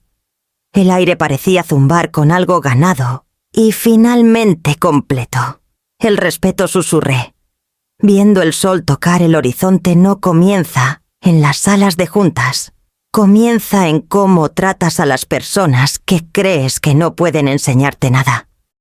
El aire parecía zumbar con algo ganado y finalmente completo. El respeto susurré. Viendo el sol tocar el horizonte no comienza en las salas de juntas. Comienza en cómo tratas a las personas que crees que no pueden enseñarte nada.